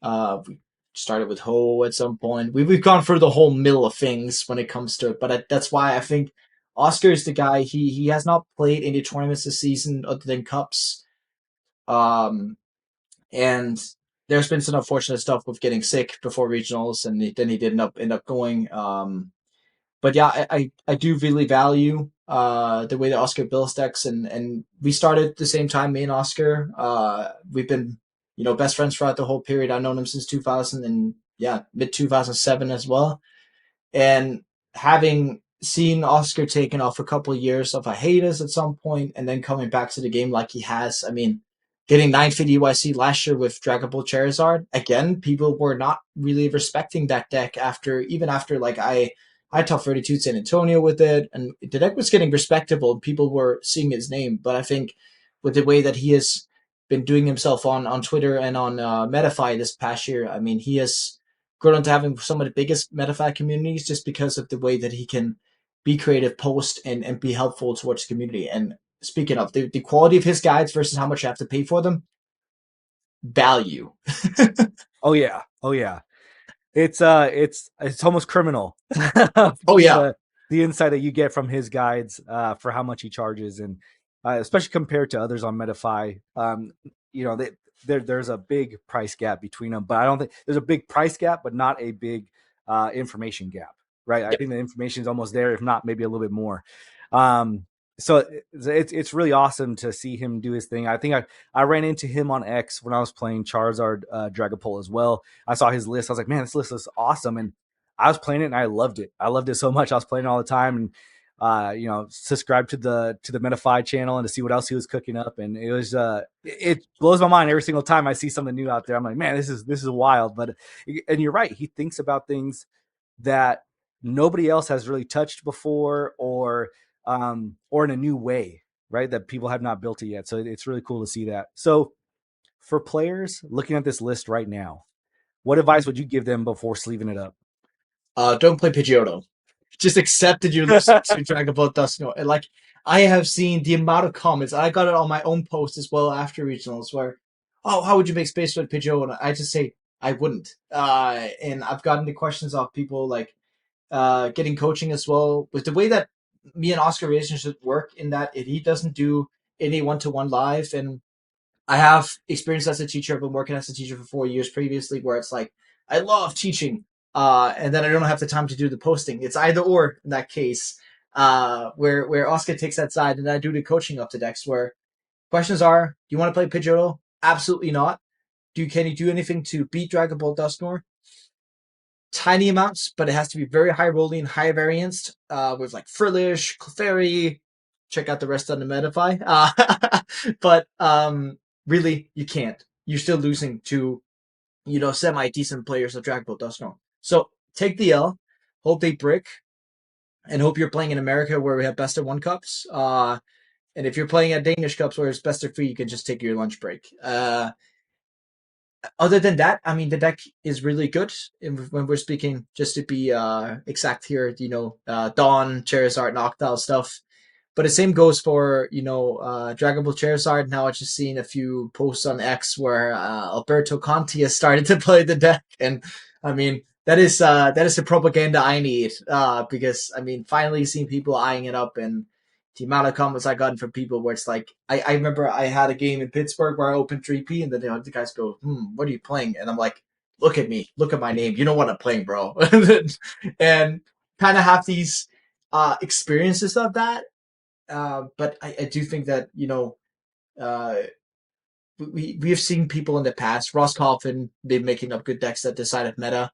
We started with Ho at some point. We've gone through the whole mill of things when it comes to it, but that's why I think Oscar is the guy. He has not played any tournaments this season other than cups, and there's been some unfortunate stuff with getting sick before regionals, and then he did end up going. But yeah, I do really value the way that Oscar builds decks, and we started the same time, me and Oscar. We've been best friends throughout the whole period. I've known him since 2000, and yeah, mid 2007 as well. And having seen Oscar taken off a couple of years of a hiatus at some point, and then coming back to the game like he has, I mean, getting 950 EYC last year with Dragon Ball Charizard, again, people were not really respecting that deck even after like I top 32 San Antonio with it, and the deck was getting respectable. People were seeing his name, but I think with the way that he has been doing himself on Twitter and on Metafy this past year, I mean, he has grown into having some of the biggest Metafy communities just because of the way that he can be creative, post, and be helpful towards the community. And speaking of the quality of his guides versus how much you have to pay for them, value. Oh yeah, oh yeah. It's almost criminal. Oh yeah, The insight that you get from his guides for how much he charges, and especially compared to others on Metafy, there's a big price gap between them. But I don't think there's a big price gap, but not a big information gap, right? I yep. think the information is almost there, if not maybe a little bit more. Um, so it's really awesome to see him do his thing. I think I ran into him on X when I was playing Charizard Dragapult as well. I saw his list. I was like, man, this list is awesome. And I was playing it and I loved it. I loved it so much. I was playing it all the time, and subscribe to the Metafy channel and to see what else he was cooking up. And it was it blows my mind every single time I see something new out there. I'm like, man, this is wild. But and you're right, he thinks about things that nobody else has really touched before, or in a new way, right? That people have not built it yet. So it's really cool to see that. So for players looking at this list right now, what advice would you give them before sleeving it up? Don't play Pidgeotto. Just accept that you're losing to Dragon Ball Dusknoir. And like, I have seen the amount of comments. I got it on my own post as well after regionals where, oh, how would you make space for Pidgeotto? I just say I wouldn't. And I've gotten the questions off people like getting coaching as well with the way that me and Oscar relationship work. In that he doesn't do any one-to-one live, and I have experience as a teacher. I've been working as a teacher for 4 years previously, where it's like I love teaching, and then I don't have the time to do the posting. It's either or in that case, where Oscar takes that side, and I do the coaching up to decks. Where questions are: do you want to play Pidgeotto? Absolutely not. Can you do anything to beat Dragon Ball Dusknoir? Tiny amounts, but it has to be very high rolling, high variance, with like Frillish, Clefairy. Check out the rest on the Metafy. But really, you can't. You're still losing to, semi decent players of Dragon Ball Dusknoir. So take the L, hope they brick, and hope you're playing in America where we have best of one cups. And if you're playing at Danish Cups where it's best of 3, you can just take your lunch break. Other than that, I mean, the deck is really good when we're speaking, just to be exact here, Dawn, Charizard, Noctowl stuff. But the same goes for, Dragon Ball Charizard. Now I've just seen a few posts on X where Alberto Conti has started to play the deck. And I mean, that is the propaganda I need, because I mean, finally seeing people eyeing it up, and the amount of comments I gotten from people where it's like, I remember I had a game in Pittsburgh where I opened 3P, and then the guys go, what are you playing? And I'm like, look at me, look at my name, you know what I'm playing, bro. And kind of have these experiences of that. But I do think that, uh, we have seen people in the past, Ross Coffin, been making up good decks that decided meta.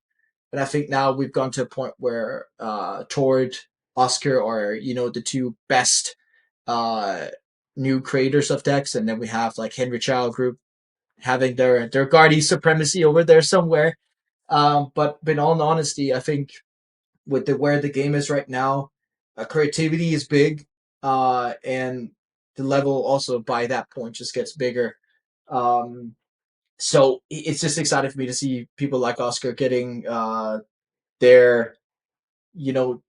And I think now we've gone to a point where Tord, Oscar are, the two best uh, new creators of decks. And then we have like Henry Child Group having their Guardy supremacy over there somewhere. But in all honesty, I think with where the game is right now, creativity is big, and the level also by that point just gets bigger. Um, so it's just exciting for me to see people like Oscar getting their, you know,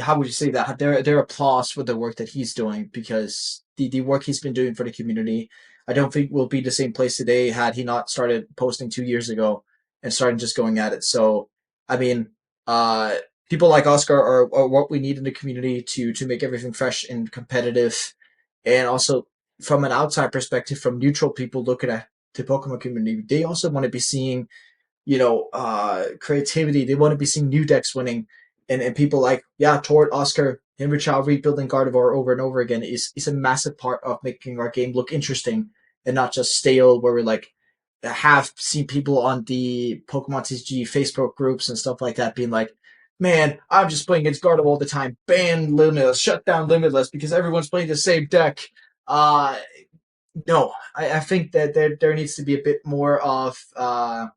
how would you say that? Their applause for the work that he's doing, because the work he's been doing for the community, I don't think will be the same place today had he not started posting 2 years ago and started just going at it. So, I mean, uh, people like Oscar are what we need in the community to make everything fresh and competitive, and also from an outside perspective, from neutral people looking at the Pokemon community, they also want to be seeing, creativity. They want to be seeing new decks winning, and people like, Tord, Oscar, Henry Chow rebuilding Gardevoir over and over again is a massive part of making our game look interesting and not just stale. Where we're like, have seen people on the Pokemon TCG Facebook groups and stuff like that being like, man, I'm just playing against Gardevoir all the time. Ban Limitless, shut down Limitless because everyone's playing the same deck. Uh, no, I think that there needs to be a bit more of how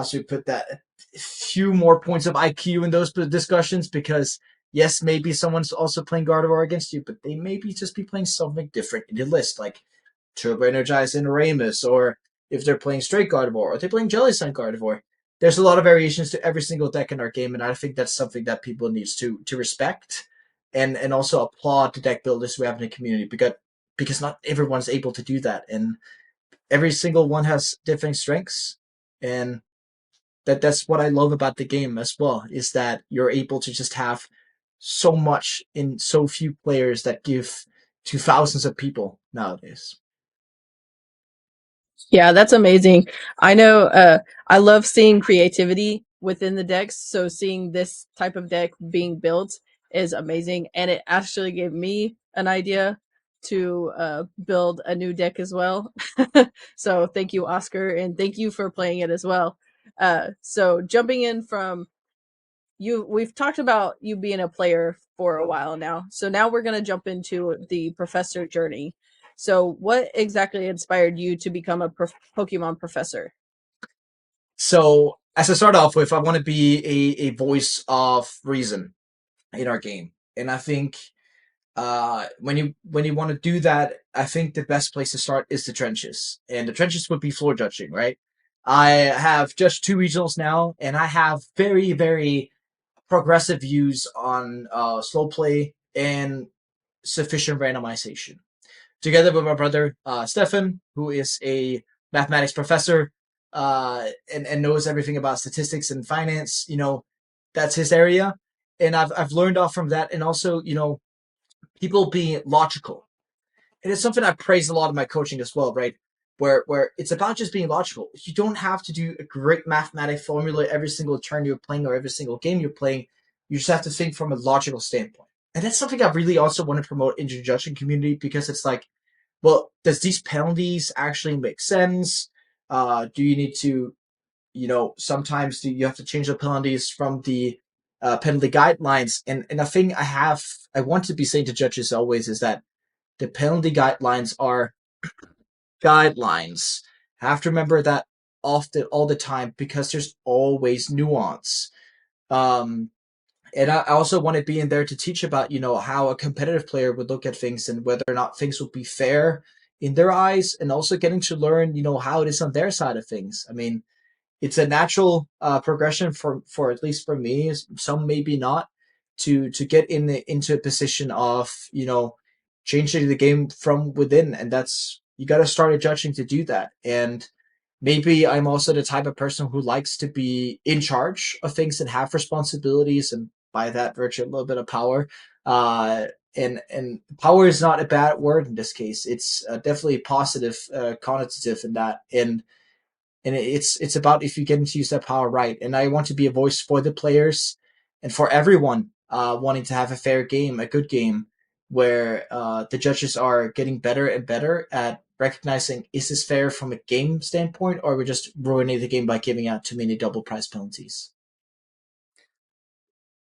should we put that? A few more points of IQ in those discussions, because yes, maybe someone's also playing Gardevoir against you, but they maybe just be playing something different in the list, like Turbo Energize and Ramus, or if they're playing straight Gardevoir, or they're playing Jelly Sun Gardevoir. There's a lot of variations to every single deck in our game, and I think that's something that people needs to respect, and also applaud the deck builders we have in the community, because not everyone's able to do that, and every single one has different strengths, and that's what I love about the game as well, is that you're able to just have so much in so few players that give to thousands of people nowadays. Yeah, that's amazing. I know I love seeing creativity within the decks, so seeing this type of deck being built is amazing, and it actually gave me an idea to build a new deck as well. So thank you, Oscar, and thank you for playing it as well. So jumping in from you, we've talked about you being a player for a while now. So now we're going to jump into the professor journey. So what exactly inspired you to become a Pokemon professor? So as I start off with, I want to be a voice of reason in our game, and I think when you want to do that, I think the best place to start is the trenches, and the trenches would be floor judging, right? I have just 2 regionals now, and I have very very progressive views on slow play and sufficient randomization. Together with my brother Stefan, who is a mathematics professor, and knows everything about statistics and finance, that's his area, and I've learned off from that, and also people being logical, and it's something I praise a lot in my coaching as well, right? Where it's about just being logical. You don't have to do a great mathematic formula every single turn you're playing or every single game you're playing. You just have to think from a logical standpoint. And that's something I really also want to promote in the judging community, because it's like, well, does these penalties actually make sense? Do you need to, sometimes do you have to change the penalties from the penalty guidelines? And a thing I want to be saying to judges always is that the penalty guidelines are guidelines. I have to remember that often all the time, because there's always nuance. Um, And I also want to be in there to teach about, how a competitive player would look at things and whether or not things would be fair in their eyes, and also getting to learn, how it is on their side of things. I mean, it's a natural progression for at least for me. Some maybe not, to get into a position of, changing the game from within, and that's you got to start judging to do that. And maybe I'm also the type of person who likes to be in charge of things and have responsibilities, and by that virtue, a little bit of power. Uh, and power is not a bad word in this case. It's definitely positive, connotative in that. And it's about if you get to use that power right. And I want to be a voice for the players and for everyone wanting to have a fair game, a good game, where the judges are getting better and better at recognizing, is this fair from a game standpoint, or are we just ruining the game by giving out too many double prize penalties?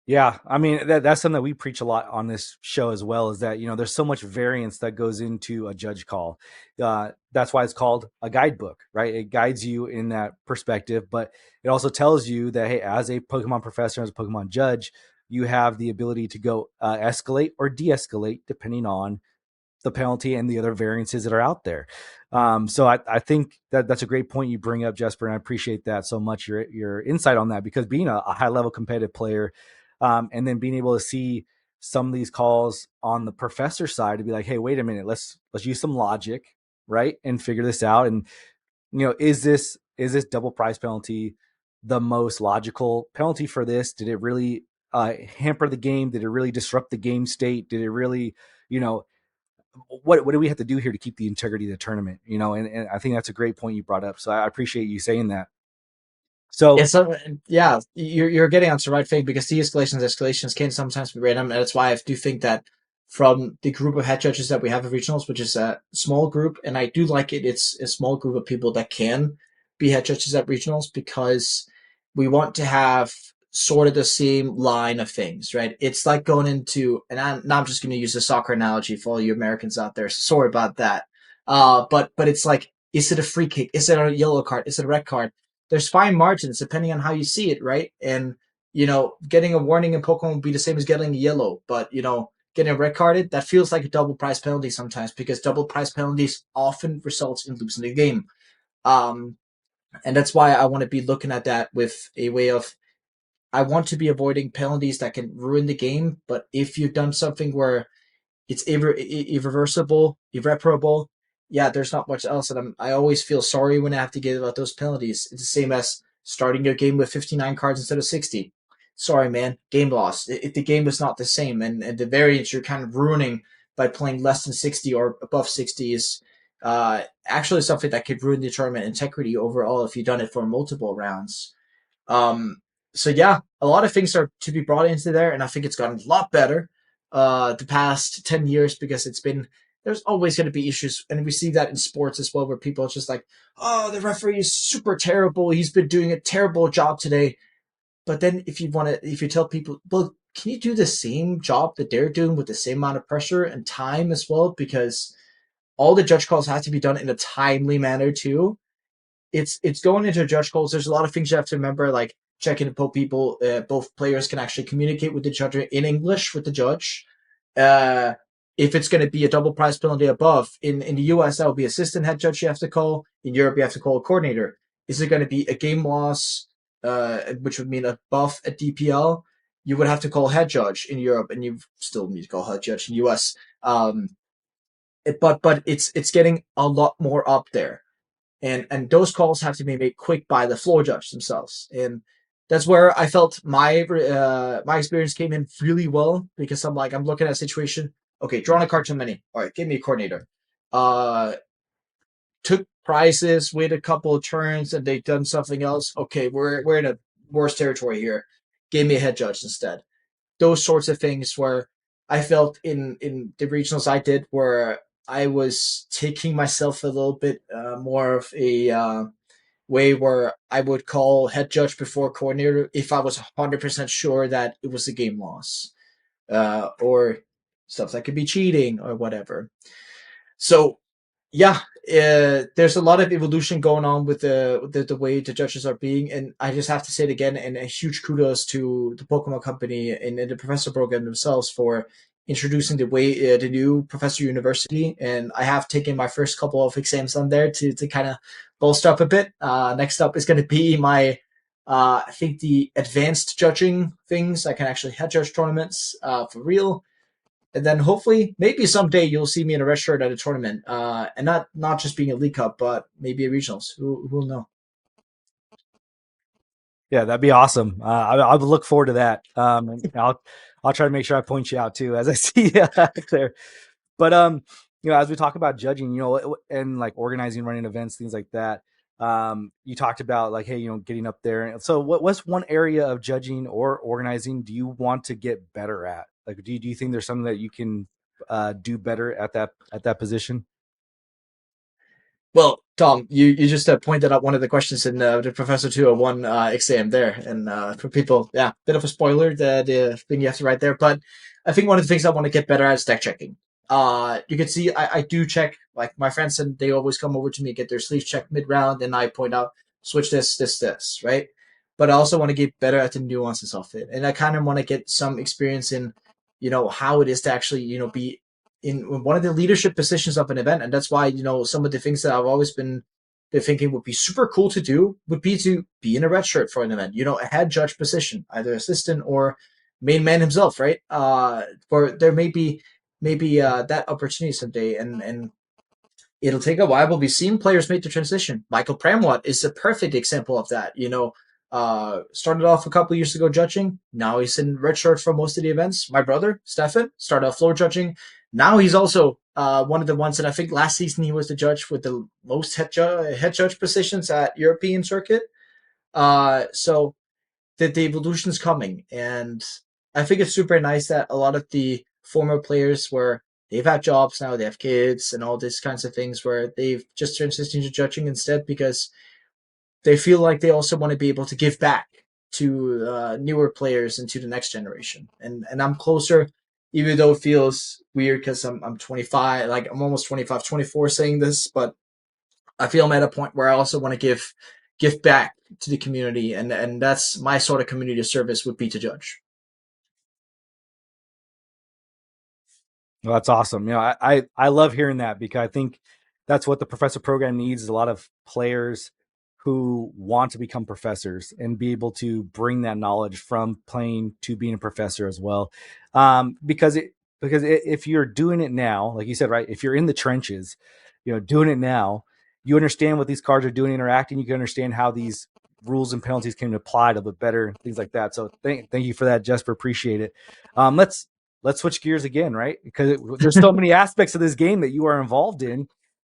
Yeah, I mean that's something that we preach a lot on this show as well. Is that there's so much variance that goes into a judge call. That's why it's called a guidebook, right? It guides you in that perspective, but it also tells you that hey, as a Pokemon professor, as a Pokemon judge, you have the ability to go escalate or de-escalate depending on the penalty and the other variances that are out there. So I think that that's a great point you bring up, Jesper, and I appreciate that so much, your insight on that, because being a high level competitive player, and then being able to see some of these calls on the professor side to be like, hey, wait a minute, let's use some logic, right, and figure this out. And is this double prize penalty the most logical penalty for this? Did it really hamper the game? Did it really disrupt the game state? Did it really, you know, what do we have to do here to keep the integrity of the tournament? And I think that's a great point you brought up. So I appreciate you saying that. Yeah, So so yeah, you're getting onto the right thing, because de-escalations, escalations can sometimes be random, and that's why I do think that from the group of head judges that we have at regionals, which is a small group, and I do like it. It's a small group of people that can be head judges at regionals, because we want to have sort of the same line of things, right? It's like going into, and now I'm just going to use a soccer analogy for all you Americans out there. So sorry about that. But it's like, is it a free kick? Is it a yellow card? Is it a red card? There's fine margins depending on how you see it, right? And getting a warning in Pokemon would be the same as getting a yellow, but getting a red carded, that feels like a double prize penalty sometimes, because double prize penalties often results in losing the game. Um, and that's why I want to be looking at that with a way of, I want to be avoiding penalties that can ruin the game. But if you've done something where it's irreversible, irreparable. Yeah, there's not much else, and I always feel sorry when I have to give out those penalties. It's the same as starting your game with 59 cards instead of 60. Sorry, man, game lost. The game was not the same, and the variance you're kind of ruining by playing less than 60 or above 60 is actually something that could ruin the tournament integrity overall if you've done it for multiple rounds. Um, so yeah, a lot of things are to be brought into there, and I think it's gotten a lot better the past 10 years, because there's always going to be issues, and we see that in sports as well, where people are just like, oh, the referee is super terrible. He's been doing a terrible job today. But then if you tell people, well, can you do the same job that they're doing with the same amount of pressure and time as well? Because all the judge calls have to be done in a timely manner too. It's going into judge calls. There's a lot of things you have to remember, like checking if both players can actually communicate with each other in English with the judge. Uh, if it's going to be a double prize penalty above, in the US, that will be assistant head judge you have to call. In Europe, you have to call a coordinator. Is it going to be a game loss, which would mean above a DPL? You would have to call head judge in Europe, and you still need to call head judge in US. But it's getting a lot more up there, and those calls have to be made quick by the floor judge themselves. And that's where I felt my experience came in really well, because I'm looking at a situation. Okay, drawn a card too many. All right, give me a coordinator. Uh, Took prizes, waited a couple of turns, and they've done something else. Okay, we're in a worse territory here. Gave me a head judge instead. Those sorts of things where I felt in the regionals I did, where I was taking myself a little bit more of a way where I would call head judge before coordinator if I was 100% sure that it was a game loss, or stuff that could be cheating or whatever. So Yeah, there's a lot of evolution going on with the way the judges are being, and I just have to say it again, and a huge kudos to the Pokemon Company and the Professor program themselves for introducing the new Professor University, and I have taken my first couple of exams on there to kind of bolster up a bit. Next up is going to be my I think the advanced judging things. I can actually head judge tournaments for real, and then hopefully, maybe someday you'll see me in a red shirt at a tournament, and not just being a League Cup, but maybe a regionals. Who will know? Yeah, that'd be awesome. I would look forward to that. And I'll try to make sure I point you out too as I see you there. But as we talk about judging, and like organizing, running events, things like that. You talked about like, hey, getting up there. So, what's one area of judging or organizing do you want to get better at? Like, do you think there's something that you can do better at that position? Well, Tom, you just pointed out one of the questions in the Professor 201 exam there. And for people, yeah, bit of a spoiler, the thing you have to write there. But I think one of the things I want to get better at is deck checking. You can see I do check, like my friends, and they always come over to me, get their sleeves checked mid round, and I point out, switch this, right? But I also want to get better at the nuances of it. And I kind of want to get some experience in, how it is to actually, be in one of the leadership positions of an event. And that's why, some of the things that I've always been thinking would be super cool to do would be to be in a red shirt for an event, a head judge position, either assistant or main man himself, right? For there may be maybe that opportunity someday, and it'll take a while, but we've seen players make the transition. Michael Pramwat is a perfect example of that. Started off a couple years ago judging. Now he's in red shirt for most of the events. My brother, Stefan, started off floor judging. Now he's also one of the ones that I think last season he was the judge with the most head judge positions at European circuit. So the evolution is coming, and I think it's super nice that a lot of the former players where they've had jobs now, they have kids and all these kinds of things where they've just transitioned to judging instead because they feel like they also want to be able to give back to newer players and to the next generation. And I'm closer, even though it feels weird because I'm 25, like I'm almost 25, 24 saying this, but I feel I'm at a point where I also want to give back to the community, and that's my sort of community service would be to judge. Well, that's awesome. I love hearing that because I think that's what the professor program needs is a lot of players who want to become professors and be able to bring that knowledge from playing to being a professor as well. If you're doing it now, like you said, right, if you're in the trenches, doing it now, you understand what these cards are doing, interacting. You can understand how these rules and penalties can apply a little bit better, things like that. So thank you for that, Jesper. Appreciate it. Let's switch gears again, right? Because there's so many aspects of this game that you are involved in.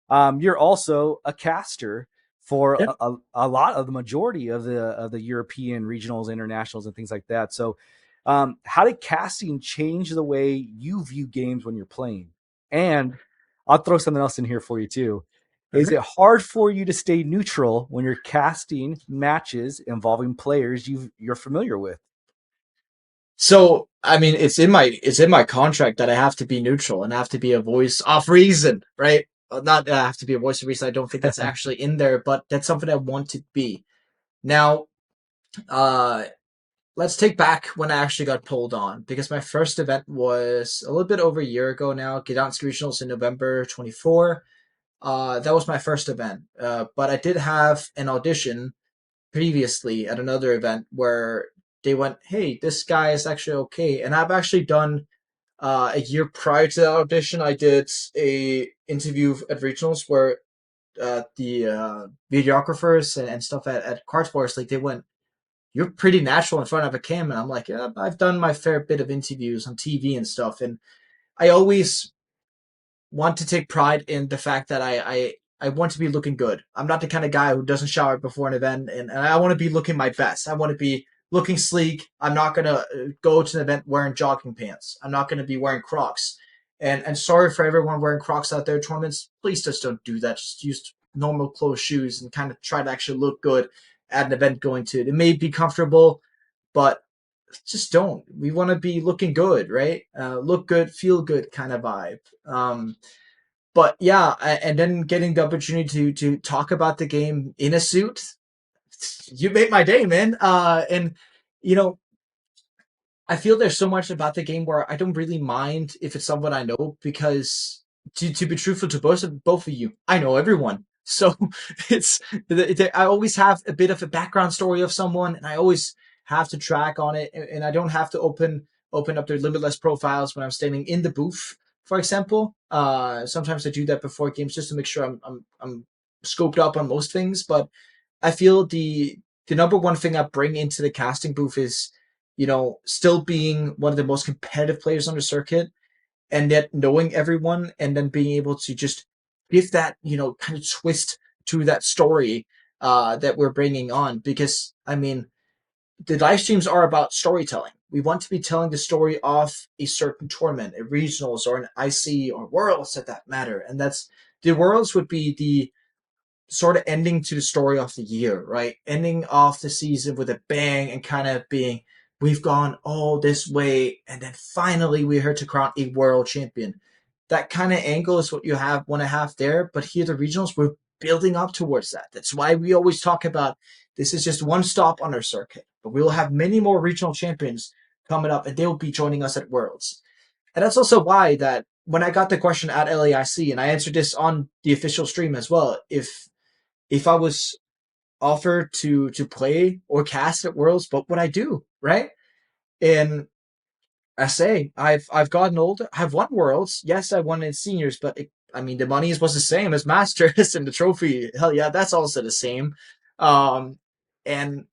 You're also a caster for Yeah. a lot of the majority of the European regionals, internationals, and things like that. So, how did casting change the way you view games when you're playing? And I'll throw something else in here for you too. Is Okay. it hard for you to stay neutral when you're casting matches involving players you're familiar with? So I mean, it's in my contract that I have to be neutral and have to be a voice of reason, right? Not that I have to be a voice of reason. I don't think that's actually in there, but that's something I want to be. Now, uh, let's take back when I actually got pulled on because my first event was a little bit over a year ago now. Gdansk Regionals in November 24. That was my first event, but I did have an audition previously at another event where they went, "Hey, this guy is actually okay," and I've actually done a year prior to that audition. I did a interview at regionals where the videographers and stuff at Cards like they went, "You're pretty natural in front of a cam," and I'm like, "Yeah, I've done my fair bit of interviews on TV and stuff," and I always want to take pride in the fact that I want to be looking good. I'm not the kind of guy who doesn't shower before an event, and I want to be looking my best. I want to be looking sleek. I'm not going to go to an event wearing jogging pants. I'm not going to be wearing Crocs. And sorry for everyone wearing Crocs out there at tournaments. Please just don't do that. Just use normal clothes shoes and kind of try to actually look good at an event going to. It may be comfortable, but just don't. We want to be looking good, right? Look good, feel good kind of vibe. But yeah, and then getting the opportunity to talk about the game in a suit, you made my day, man. And you know, I feel there's so much about the game where I don't really mind if it's someone I know, because to be truthful to both of you, I know everyone. So it's I always have a bit of a background story of someone, and I always have to track on it, and I don't have to open up their limitless profiles when I'm standing in the booth, for example. Sometimes I do that before games just to make sure I'm scoped up on most things, but I feel the number one thing I bring into the casting booth is, still being one of the most competitive players on the circuit, and yet knowing everyone, and then being able to just give that, kind of twist to that story that we're bringing on. Because, I mean, the live streams are about storytelling. We want to be telling the story of a certain tournament, a regionals or an IC or worlds at that matter. And that's the worlds would be the sort of ending to the story of the year, right? Ending off the season with a bang and kind of being, we've gone all this way, and then finally we're here to crown a world champion. That kind of angle is what you want to have there. But here, the regionals, we're building up towards that. That's why we always talk about this is just one stop on our circuit, but we will have many more regional champions coming up, and they will be joining us at Worlds. And that's also why that when I got the question at LAIC, and I answered this on the official stream as well, if I was offered to play or cast at Worlds, what would I do, right? And I say I've gotten older. I've won Worlds. Yes, I won in seniors, but I mean the money was the same as Masters, and the trophy. Hell yeah, that's also the same. And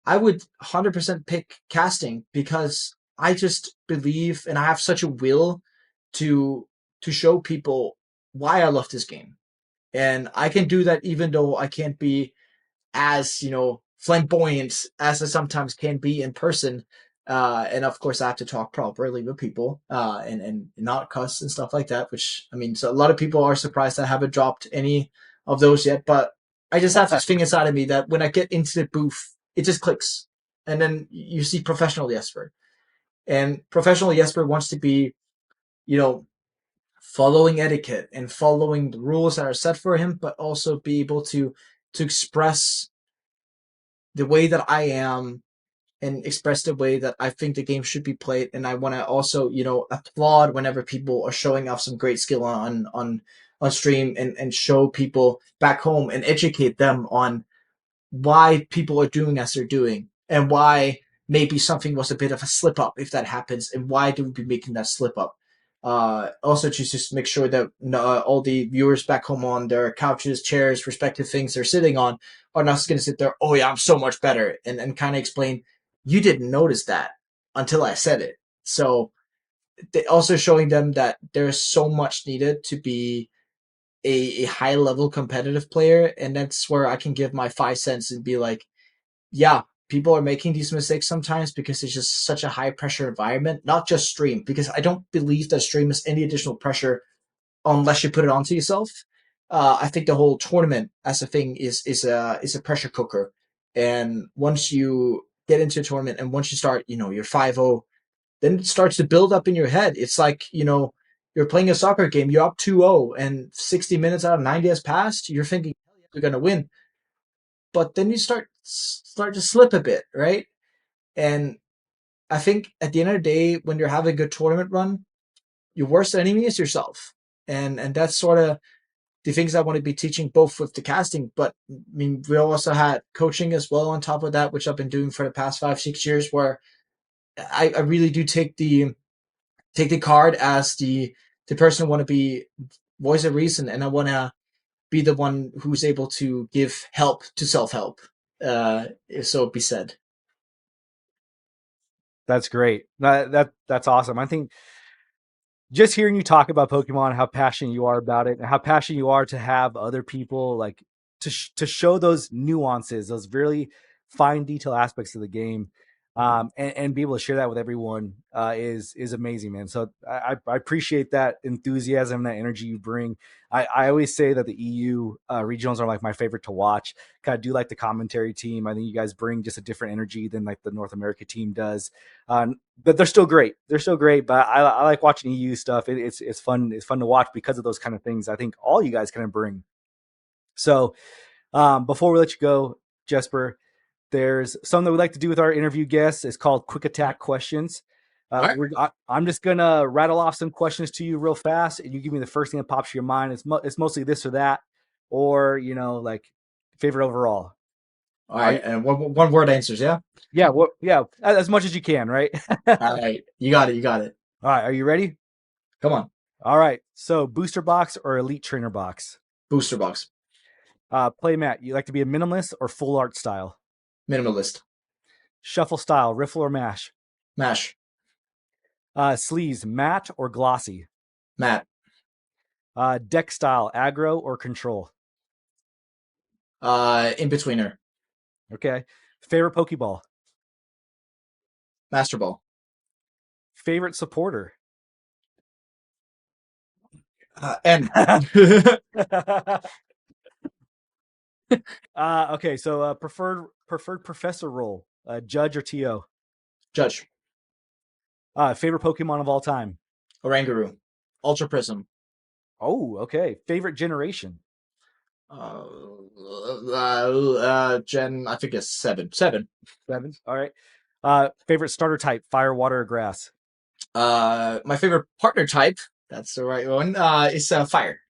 I would 100% pick casting, because I just believe, and I have such a will to show people why I love this game, and I can do that even though I can't be as flamboyant as I sometimes can be in person. And of course, I have to talk properly with people, and not cuss and stuff like that. Which, I mean, so a lot of people are surprised I haven't dropped any of those yet. But I just have this thing inside of me that when I get into the booth, it just clicks, and then you see professional Jesper, and professional Jesper wants to be, you know, following etiquette and following the rules that are set for him, but also be able to express the way that I am, and express the way that I think the game should be played. And I want to also, applaud whenever people are showing off some great skill on stream, and show people back home and educate them on why people are doing as they're doing, and why maybe something was a bit of a slip up if that happens, and why do we be making that slip up. Also, to just make sure that all the viewers back home on their couches, chairs, respective things they're sitting on are not just going to sit there, oh yeah, I'm so much better, and kind of explain, you didn't notice that until I said it. So also showing them that there's so much needed to be a high level competitive player. And that's where I can give my 5 cents and be like, yeah, people are making these mistakes sometimes because it's just such a high pressure environment, not just stream, because I don't believe that stream is any additional pressure unless you put it onto yourself. I think the whole tournament as a thing is a pressure cooker. And once you get into a tournament, and once you start, you're 5-0, then it starts to build up in your head. It's like, you're playing a soccer game, you're up 2-0, and 60 minutes out of 90 has passed, you're thinking, you're going to win. But then you start to slip a bit, right? And I think at the end of the day, when you're having a good tournament run, your worst enemy is yourself. And that's sort of the things I want to be teaching, both with the casting, but I mean, we also had coaching as well on top of that, which I've been doing for the past 5-6 years, where I really do take the card as the person who want to be voice of reason, and I want to be the one who's able to give help to self-help, if so be said. That's great. That's awesome. I think just hearing you talk about Pokemon, how passionate you are about it, and how passionate you are to have other people like to show those nuances, those really fine detail aspects of the game. and be able to share that with everyone is amazing, man. So I appreciate that enthusiasm, that energy you bring. I always say that the EU regionals are like my favorite to watch. I do like the commentary team. I think you guys bring just a different energy than like the North America team does. But they're still great. They're still great. But I like watching EU stuff. It's fun. It's fun to watch because of those kind of things. I think all you guys kind of bring. So before we let you go, Jesper, there's something that we like to do with our interview guests. It's called quick attack questions. All right. I'm just gonna rattle off some questions to you real fast, and you give me the first thing that pops to your mind. It's mostly this or that, or like favorite overall. All Are right. you, And one word answers, yeah? yeah, yeah, as much as you can, right? All All right. You got it. You got it. right, are you ready? Come on. All right. So booster box or elite trainer box? Booster box. Playmat. You like to be a minimalist or full art style? Minimalist. Shuffle style, riffle or mash? Mash. Sleeves, matte or glossy? Matt. Deck style, aggro or control? In-betweener. Okay. Favorite Pokeball? Master Ball. Favorite supporter? N. Okay, so preferred professor role, judge or TO? Judge. Favorite Pokemon of all time? Oranguru. Ultra Prism. Oh, okay. Favorite generation? Gen, I think it's 7. 7. 7. All right. Favorite starter type, fire, water, or grass? My favorite partner type, that's the right one, is fire.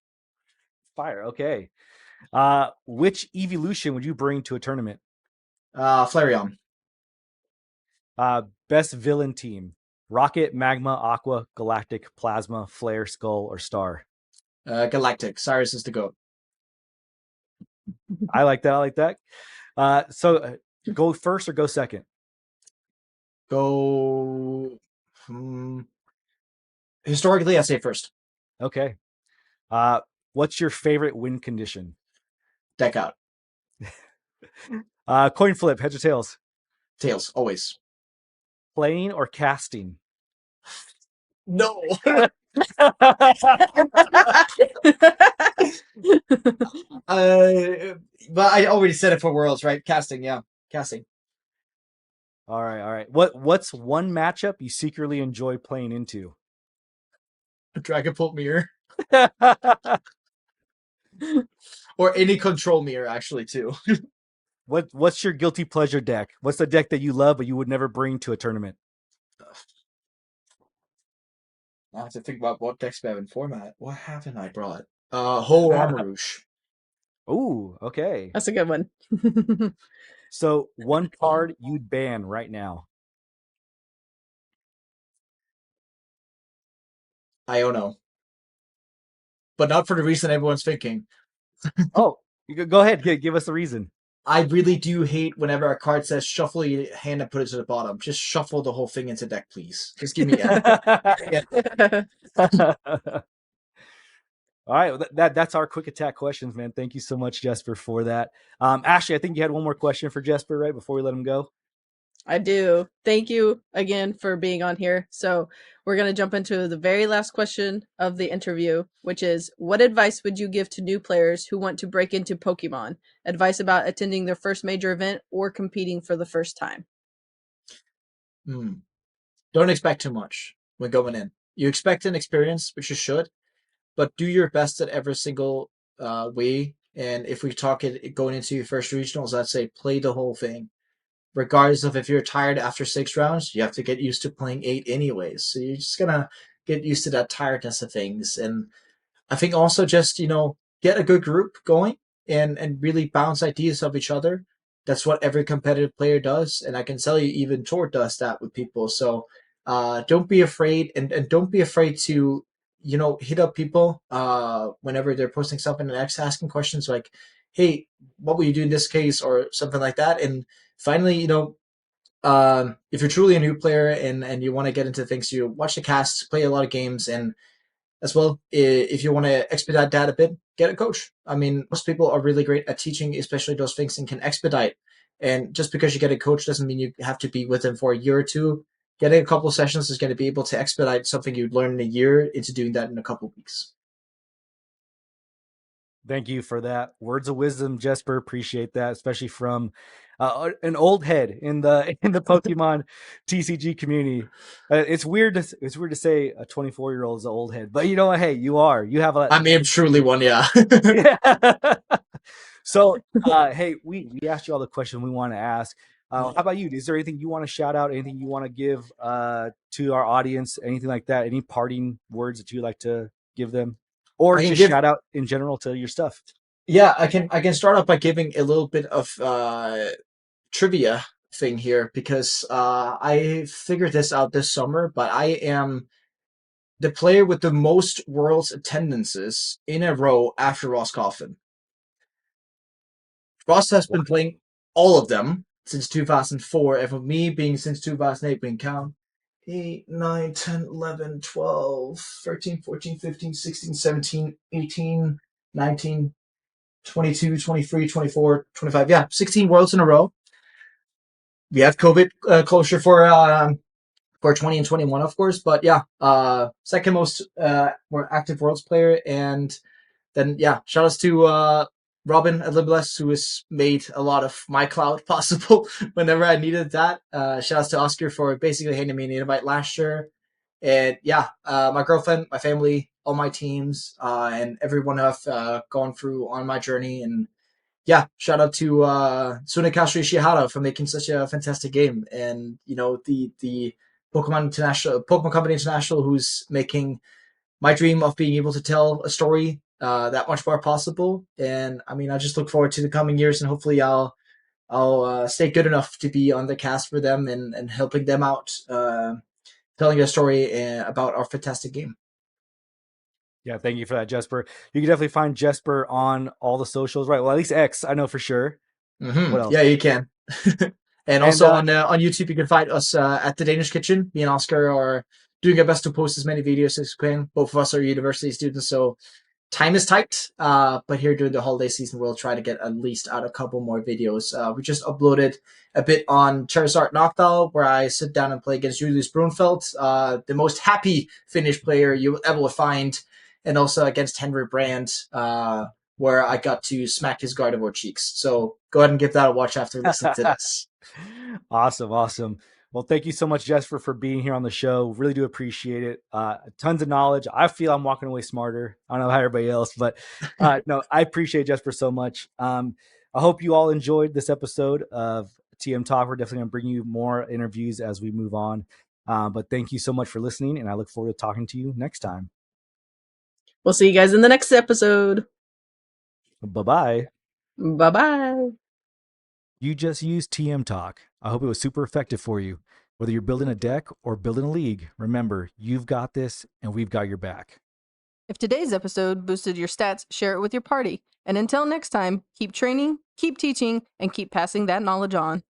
Fire, okay. Which evolution would you bring to a tournament? Flareon. Best villain team: Rocket, Magma, Aqua, Galactic, Plasma, Flare, Skull, or Star? Galactic. Cyrus is the GOAT. I like that. I like that. So go first or go second? Go. Historically, I say first. Okay. What's your favorite win condition? Deck out. Coin flip, heads or tails? Tails, always. Playing or casting? No. But I already said it for Worlds, right? Casting, yeah. Casting. All right, all right. What's one matchup you secretly enjoy playing into? Dragapult Mirror. Or any control mirror, actually, too. What's your guilty pleasure deck? What's the deck that you love but you would never bring to a tournament? I have to think about what decks we have in format. What haven't I brought? Whole Armarouge. Ooh, okay. That's a good one. So one card you'd ban right now. Iono. But not for the reason everyone's thinking. Oh, you go ahead. Give us the reason. I really do hate whenever a card says shuffle your hand and put it to the bottom. Just shuffle the whole thing into deck, please. Just give me a All right, well, that's our quick attack questions, man. Thank you so much, Jesper, for that. Ashley, I think you had one more question for Jesper, right, before we let him go. I do. Thank you again for being on here. So, we're going to jump into the very last question of the interview, which is what advice would you give to new players who want to break into Pokemon? Advice about attending their first major event or competing for the first time? Don't expect too much when going in. You expect an experience, which you should, but do your best at every single way. And if we talk it going into your first regionals, I'd say play the whole thing. Regardless of if you're tired after 6 rounds, you have to get used to playing 8 anyways. So you're just gonna get used to that tiredness of things. And I think also just, get a good group going and really bounce ideas off each other. That's what every competitive player does. And I can tell you even Tor does that with people. So don't be afraid and don't be afraid to, hit up people whenever they're posting something and asking questions like, hey, what will you do in this case or something like that. And finally, if you're truly a new player and you want to get into things, you watch the casts, play a lot of games, and as well, if you want to expedite that a bit, get a coach. I mean, most people are really great at teaching, especially those things, and can expedite And just because you get a coach doesn't mean you have to be with them for a year or two. Getting a couple of sessions is going to be able to expedite something you'd learn in a year into doing that in a couple of weeks. Thank you for that words of wisdom, Jesper. Appreciate that, especially from an old head in the in the Pokemon TCG community. It's weird to say a 24-year-old is an old head, but you know what? Hey, you are. You have a I mean, truly one, yeah. yeah. So, hey, we asked you all the questions we want to ask. How about you? Is there anything you want to shout out? Anything you want to give to our audience? Anything like that? Any parting words that you like to give them, or I can just give shout out in general to your stuff? Yeah, I can start off by giving a little bit of trivia thing here because I figured this out this summer, but I am the player with the most Worlds attendances in a row after Ross Coffin. Ross has been playing all of them since 2004, and for me being since 2008, being count 8, 9, 10, 11, 12, 13, 14, 15, 16, 17, 18, 19, 22, 23, 24, 25. Yeah, 16 Worlds in a row. We have COVID closure for 20 and 21, of course, but yeah, second most more active Worlds player, and then yeah, shout outs to Robin at Libless, who has made a lot of my cloud possible whenever I needed that. Shout outs to Oscar for basically handing me an invite last year. And yeah, my girlfriend, my family, all my teams, and everyone I've gone through on my journey. And yeah, shout out to Sunekashi Ishihara for making such a fantastic game. And, you know, the Pokemon Company International, who's making my dream of being able to tell a story that much more possible. And I mean, I just look forward to the coming years, and hopefully I'll stay good enough to be on the cast for them and helping them out, telling a story about our fantastic game. Yeah, thank you for that, Jesper. You can definitely find Jesper on all the socials, right? Well, at least X, I know for sure. What else? Yeah, you can. And And also on YouTube, you can find us at the Danish Kitchen. Me and Oscar are doing our best to post as many videos as we can. Both of us are university students, so time is tight. But here during the holiday season, we'll try to get at least out a couple more videos. We just uploaded a bit on Charizard Noctowl, where I sit down and play against Julius Brunfeld, the most happy Finnish player you will ever find, and also against Henry Brand, where I got to smack his Gardevoir cheeks. So go ahead and give that a watch after listening to this. awesome, awesome. Well, thank you so much, Jesper, for being here on the show. Really do appreciate it. Tons of knowledge. I feel I'm walking away smarter. I don't know how everybody else, but no, I appreciate Jesper so much. I hope you all enjoyed this episode of TM Talk. We're definitely going to bring you more interviews as we move on. But thank you so much for listening, and I look forward to talking to you next time. We'll see you guys in the next episode. Bye-bye. Bye-bye. You just used TM Talk. I hope it was super effective for you. Whether you're building a deck or building a league, remember, you've got this and we've got your back. If today's episode boosted your stats, share it with your party. And until next time, keep training, keep teaching, and keep passing that knowledge on.